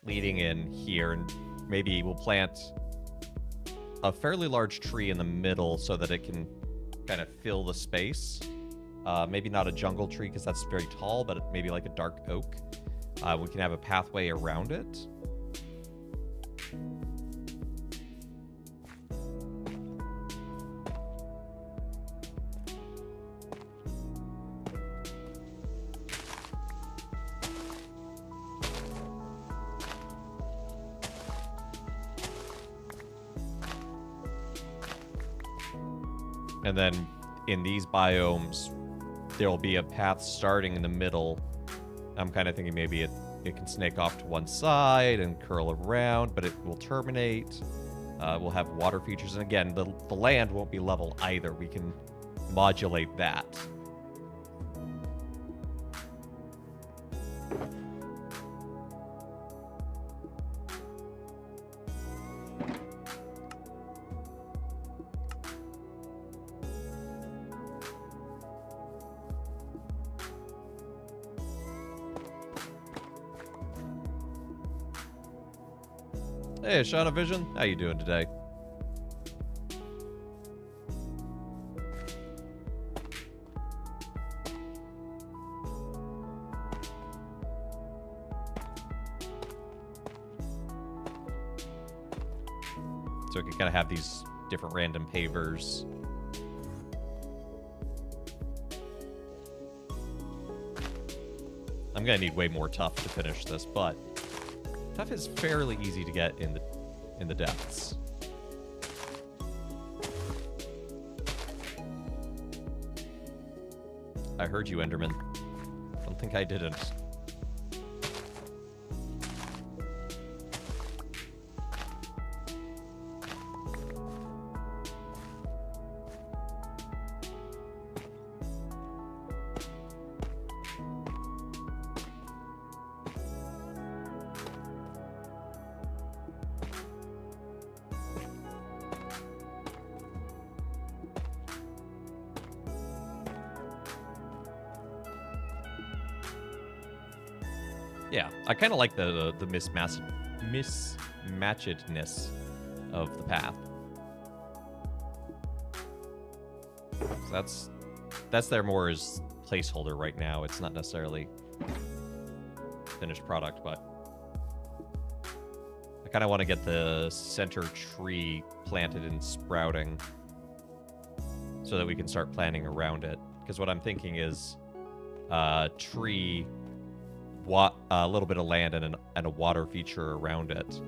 leading in here, and maybe we'll plant a fairly large tree in the middle so that it can kind of fill the space. Maybe not a jungle tree because that's very tall, but maybe like a dark oak. We can have a pathway around it. And then in these biomes, there will be a path starting in the middle. I'm kind of thinking maybe it can snake off to one side and curl around, but it will terminate. We'll have water features. And again, the land won't be level either. We can modulate that. Hey, Shauna Vision, how you doing today? So we can kind of have these different random pavers. I'm gonna need way more tuff to finish this, but tuff is fairly easy to get in the depths. I heard you, Enderman. Don't think I didn't. Yeah, I kind of like the mismatchedness of the path. So that's there more as placeholder right now. It's not necessarily finished product, but I kind of want to get the center tree planted and sprouting so that we can start planning around it. Because what I'm thinking is tree, a little bit of land, and a water feature around it.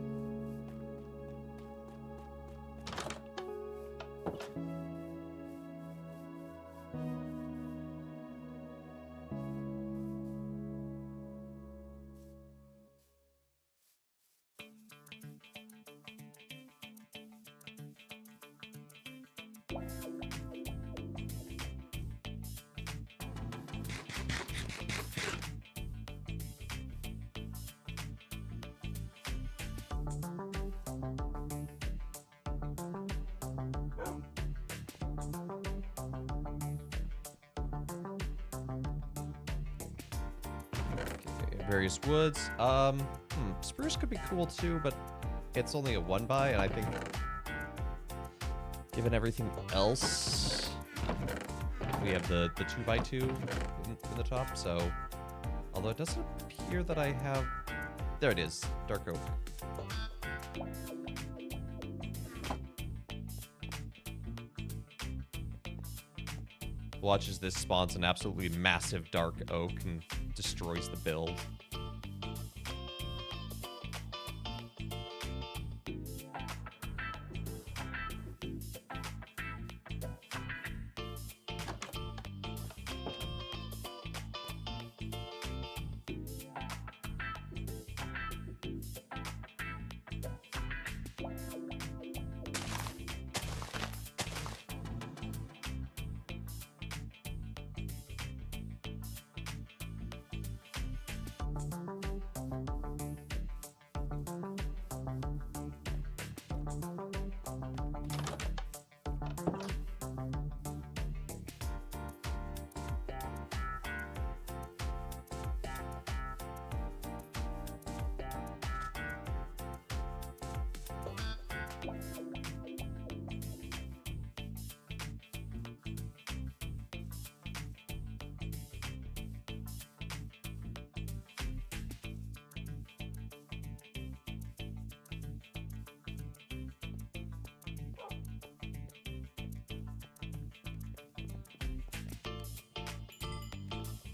Various woods. Spruce could be cool too, but it's only a 1x, and I think given everything else, we have the 2x2 in the top, so although it doesn't appear that I have... There it is, dark oak. Watch as this spawns an absolutely massive dark oak and destroys the build.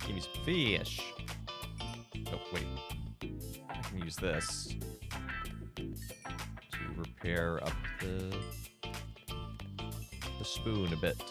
Give me some fish. Oh, wait. I can use this to repair up the spoon a bit.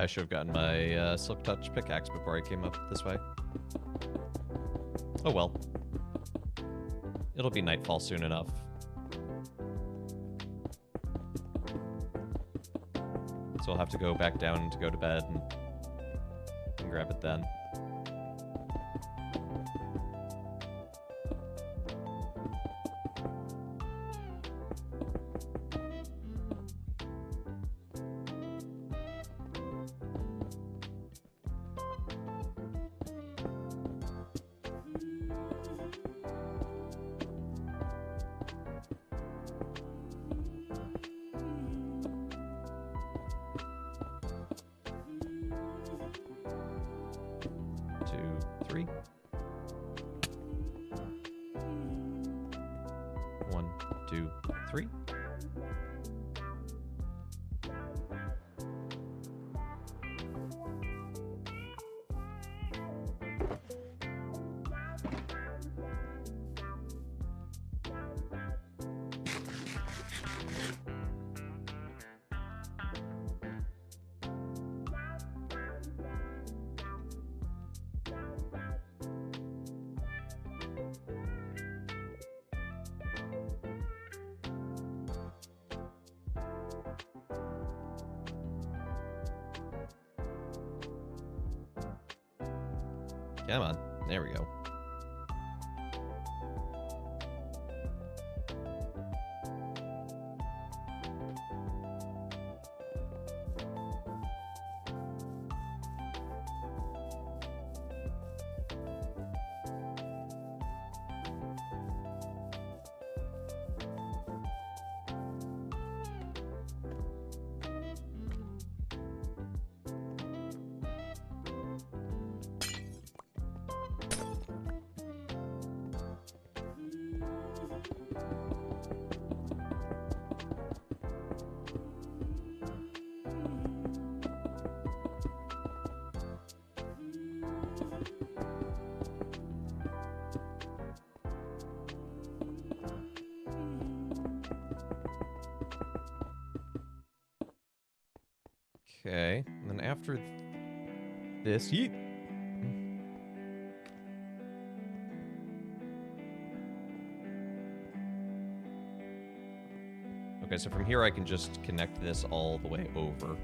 I should have gotten my Silk Touch pickaxe before I came up this way. Oh well. It'll be nightfall soon enough. So I'll have to go back down to go to bed and grab it then. 1, 2, 3. Come on. There we go. Okay, and then after this, yeet. Okay, so from here I can just connect this all the way over.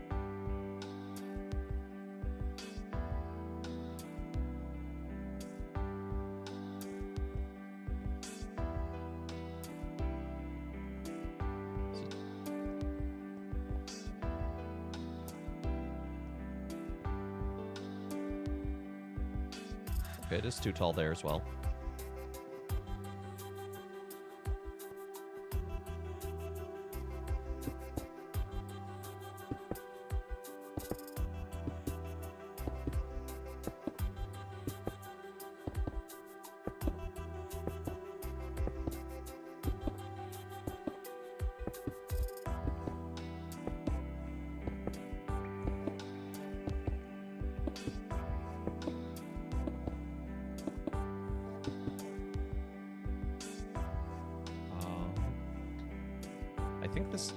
Okay, it is too tall there as well. I think this,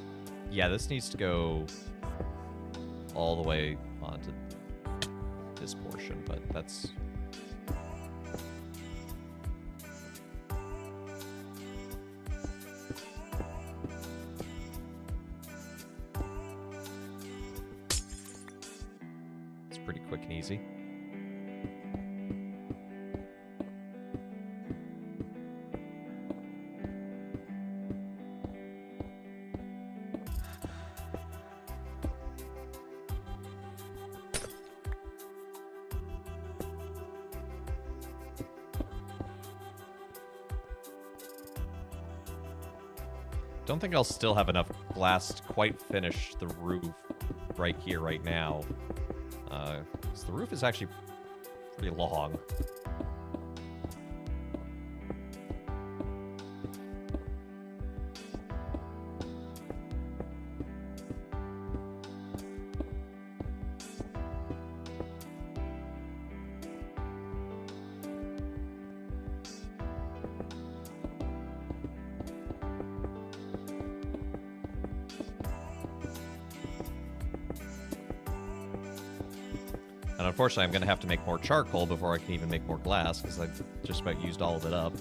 yeah, this needs to go all the way onto this portion, but that's... It's pretty quick and easy. Don't think I'll still have enough glass to quite finish the roof right here, right now. 'Cause the roof is actually pretty long. And unfortunately, I'm going to have to make more charcoal before I can even make more glass, because I've just about used all of it up.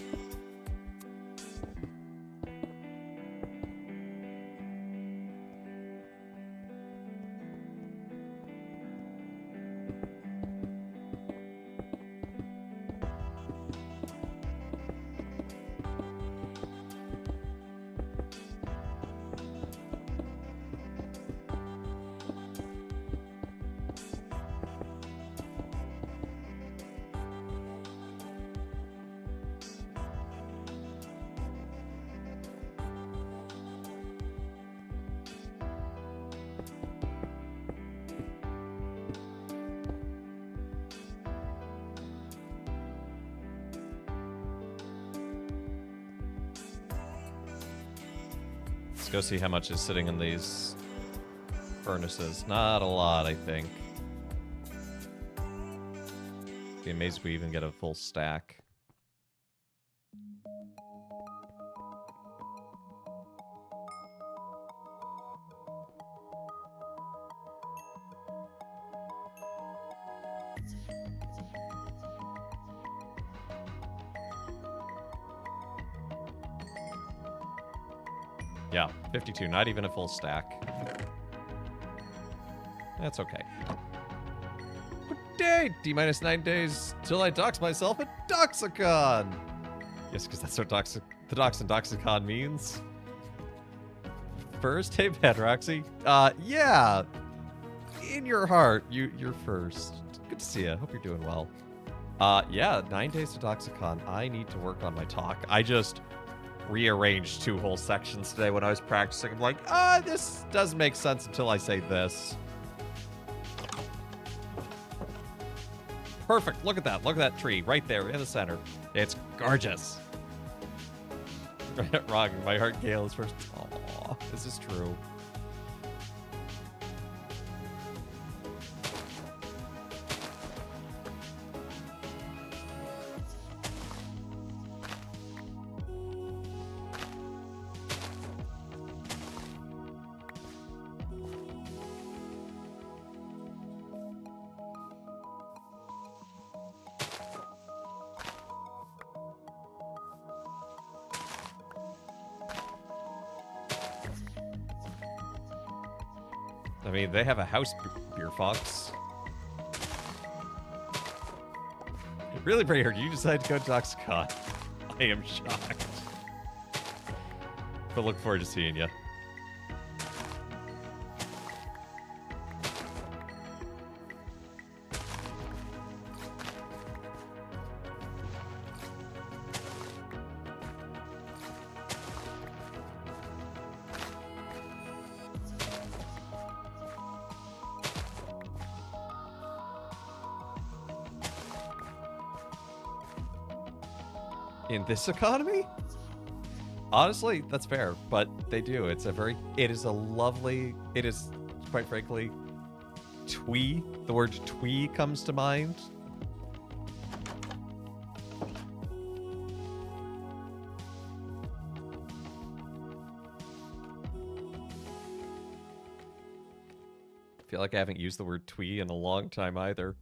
Let's go see how much is sitting in these furnaces. Not a lot, I think. Be amazed if we even get a full stack. Yeah, 52, not even a full stack. That's okay. Good day! D-minus 9 days till I dox myself at Doxicon! Yes, because that's what the dox and Doxicon means. First, hey, Bad Roxy. Yeah. In your heart, you're first. Good to see you. Hope you're doing well. Yeah, 9 days to Doxicon. I need to work on my talk. I just rearranged 2 whole sections today when I was practicing. I'm like, this doesn't make sense until I say this. Perfect. Look at that. Look at that tree right there in the center. It's gorgeous. Wrong. My heart Gale is first. Aw, this is true. I mean, they have a house beer fox. Really, Brayhard, you decided to go to Doxicon. I am shocked. But look forward to seeing you. In this economy? Honestly, that's fair, but they do. It is a lovely, it is, quite frankly, twee. The word twee comes to mind. I feel like I haven't used the word twee in a long time either.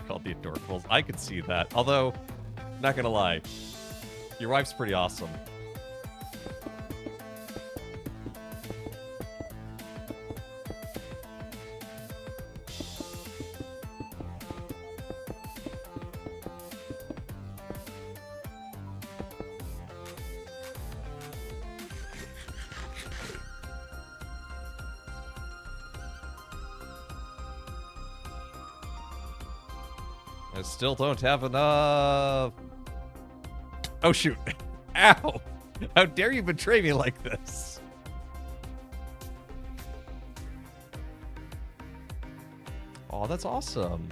Called the Adorables. I could see that. Although, not gonna lie, your wife's pretty awesome. I still don't have enough. Oh, shoot. Ow. How dare you betray me like this? Oh, that's awesome.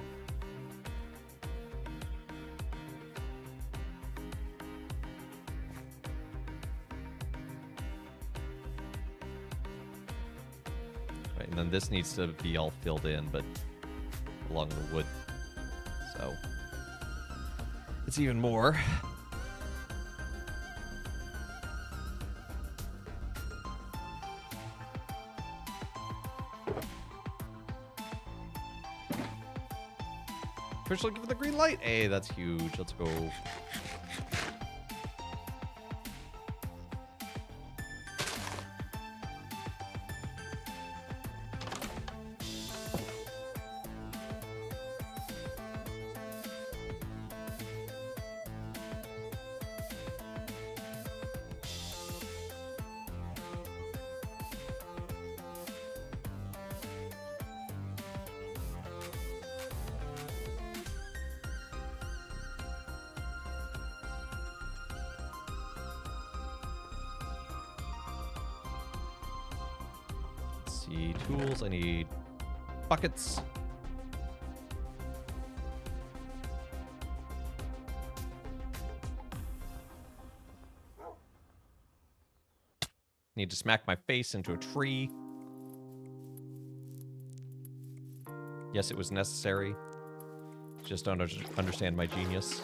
Right, and then this needs to be all filled in, but along the wood. So it's even more. Officially given the green light. Hey, that's huge. Let's go. need tools. I need buckets. Need to smack my face into a tree. Yes, it was necessary. Just don't understand my genius.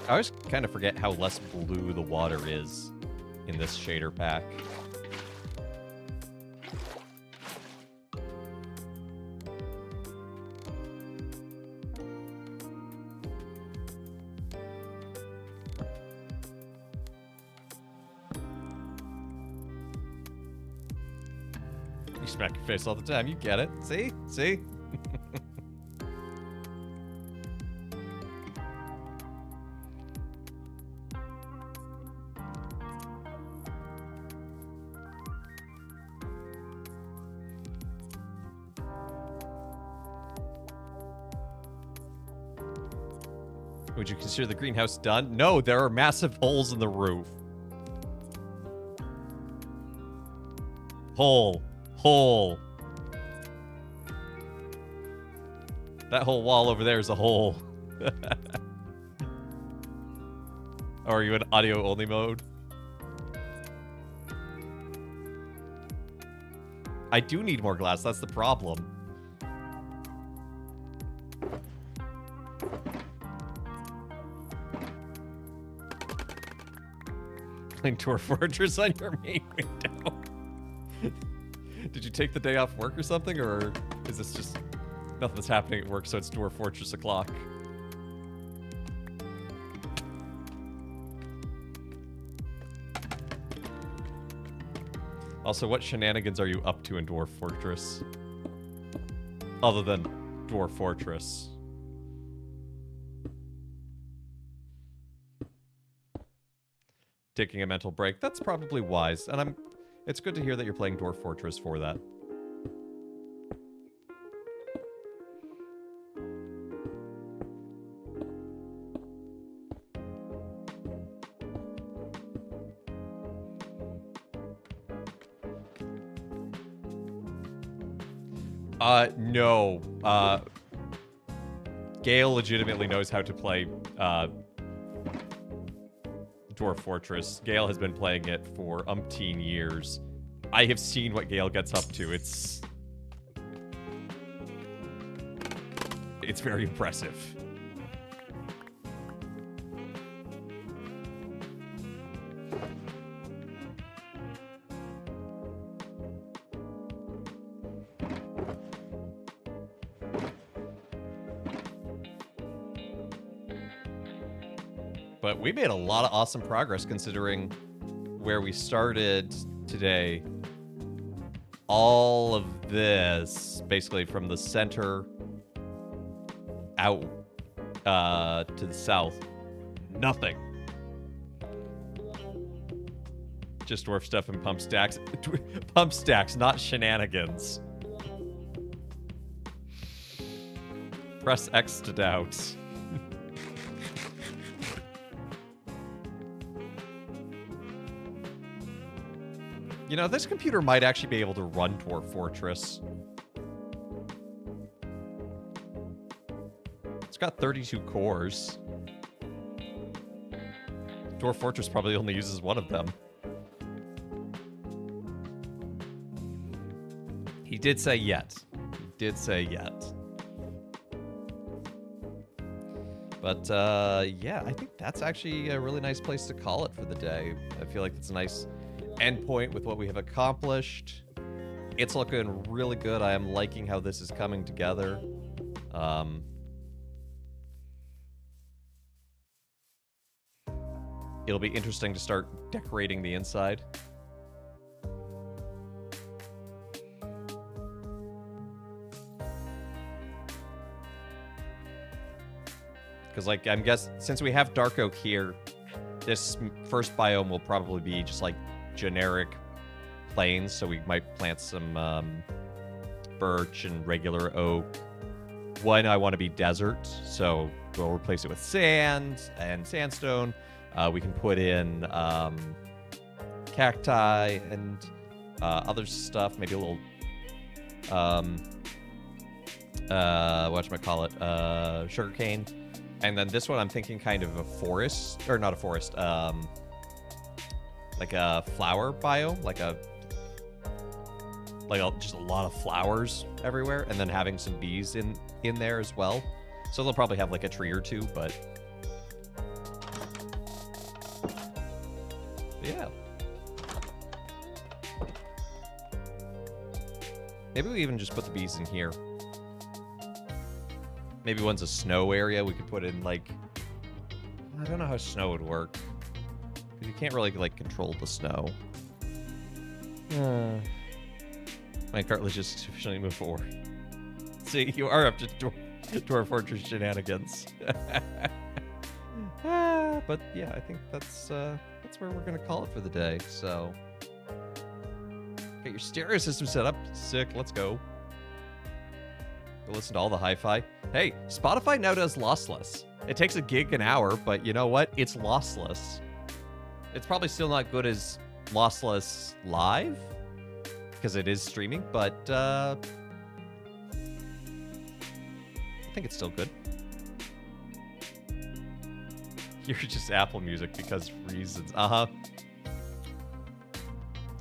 I always kind of forget how less blue the water is in this shader pack. You smack your face all the time. You get it. See? See? Would you consider the greenhouse done? No, there are massive holes in the roof. Hole. Hole. That whole wall over there is a hole. Or are you in audio-only mode? I do need more glass, that's the problem. Playing Dwarf Fortress on your main window. Did you take the day off work or something, or is this just nothing's happening at work, so it's Dwarf Fortress o'clock? Also, what shenanigans are you up to in Dwarf Fortress? Other than Dwarf Fortress. Taking a mental break. That's probably wise, and it's good to hear that you're playing Dwarf Fortress for that. No. Gale legitimately knows how to play, Dwarf Fortress. Gale has been playing it for umpteen years. I have seen what Gale gets up to. It's very impressive. But we made a lot of awesome progress considering where we started today. All of this, basically from the center out to the south, nothing. Just dwarf stuff and pump stacks. Pump stacks, not shenanigans. Press X to doubt. You know, this computer might actually be able to run Dwarf Fortress. It's got 32 cores. Dwarf Fortress probably only uses one of them. He did say yet. He did say yet. But, yeah, I think that's actually a really nice place to call it for the day. I feel like it's a nice endpoint with what we have accomplished. It's looking really good. I am liking how this is coming together. It'll be interesting to start decorating the inside. Because, like, I'm guessing, since we have dark oak here, this first biome will probably be just, like, generic plains. So we might plant some birch and regular oak. One, I want to be desert, so we'll replace it with sand and sandstone. We can put in cacti and other stuff, maybe a little whatchamacallit, sugarcane. And then this one I'm thinking kind of a forest, or not a forest, like a flower biome, just a lot of flowers everywhere, and then having some bees in there as well. So they'll probably have like a tree or two, but yeah. Maybe we even just put the bees in here. Maybe one's a snow area. We could put in, like, I don't know how snow would work. Because you can't really, like, control the snow. My cartilage is sufficiently moved forward. See, you are up to Dwarf Fortress shenanigans. But yeah, I think that's where we're gonna call it for the day. So, get your stereo system set up. Sick. Let's go. Go listen to all the hi-fi. Hey, Spotify now does lossless. It takes a gig an hour, but you know what? It's lossless. It's probably still not good as lossless live, because it is streaming, but I think it's still good. You're just Apple Music because reasons. I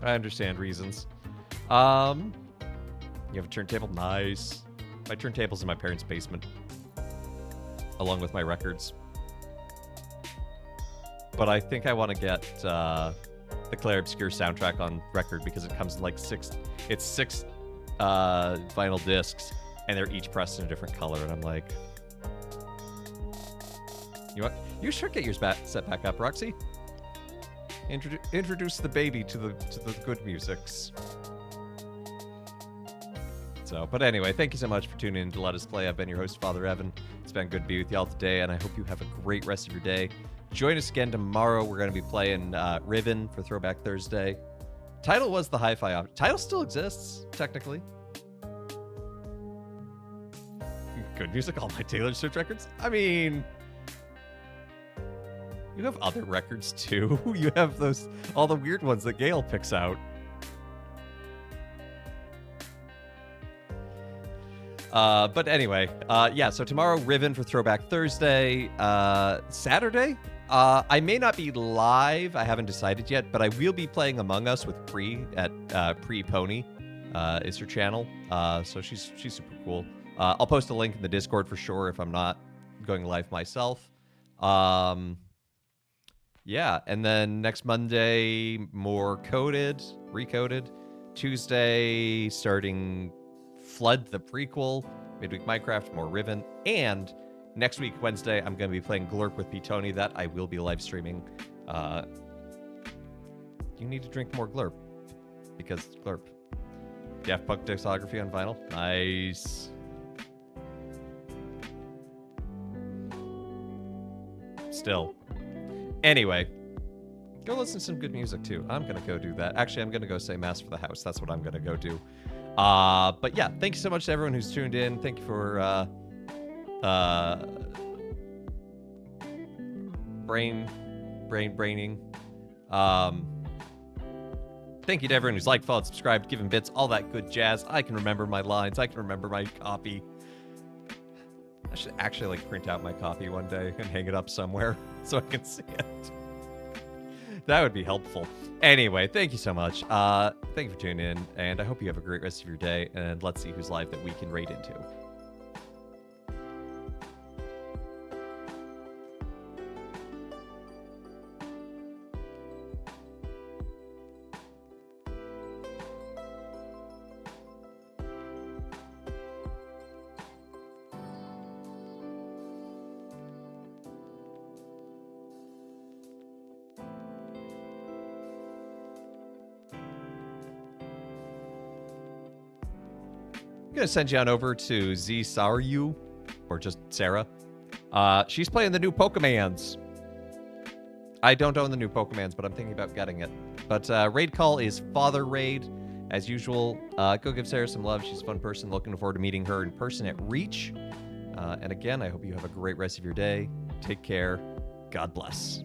understand reasons. You have a turntable? Nice. My turntable's in my parents' basement, along with my records. But I think I want to get the Claire Obscure soundtrack on record because it comes in like six vinyl discs, and they're each pressed in a different color. And I'm like, you know what? You should get yours set back up, Roxy. Introduce the baby to the good musics. So, but anyway, thank you so much for tuning in to Let Us Play. I've been your host, Father Evan. It's been good to be with y'all today, and I hope you have a great rest of your day. Join us again tomorrow. We're going to be playing Riven for Throwback Thursday. Title was the hi-fi option. Title still exists, technically. Good music, all my Taylor Swift records. I mean, you have other records too. You have all the weird ones that Gail picks out. But anyway, yeah, so tomorrow, Riven for Throwback Thursday. Saturday, I may not be live. I haven't decided yet, but I will be playing Among Us with Pre at Pre Pony. Is her channel. So she's super cool. I'll post a link in the Discord for sure if I'm not going live myself. Yeah, and then next Monday, more Recoded. Tuesday, starting Flood the prequel, Midweek Minecraft, more Riven, and next week, Wednesday, I'm going to be playing Glurp with P. Tony. That I will be live streaming. You need to drink more Glurp, because Glurp. Daft Punk discography on vinyl. Nice. Still. Anyway, go listen to some good music, too. I'm going to go do that. Actually, I'm going to go say Mass for the house. That's what I'm going to go do. But yeah, thank you so much to everyone who's tuned in. Thank you for braining. Thank you to everyone who's liked, followed, subscribed, given bits, all that good jazz. I can remember my lines. I can remember my copy. I should actually print out my copy one day and hang it up somewhere so I can see it. That would be helpful. Anyway, thank you so much. Thank you for tuning in, and I hope you have a great rest of your day, and let's see who's live that we can raid into. I'm gonna send you on over to Z Saryu, or just Sarah. She's playing the new Pokemans. I don't own the new Pokemans, but I'm thinking about getting it. But raid call is Father Raid. As usual, go give Sarah some love. She's a fun person. Looking forward to meeting her in person at Reach. And again, I hope you have a great rest of your day. Take care. God bless.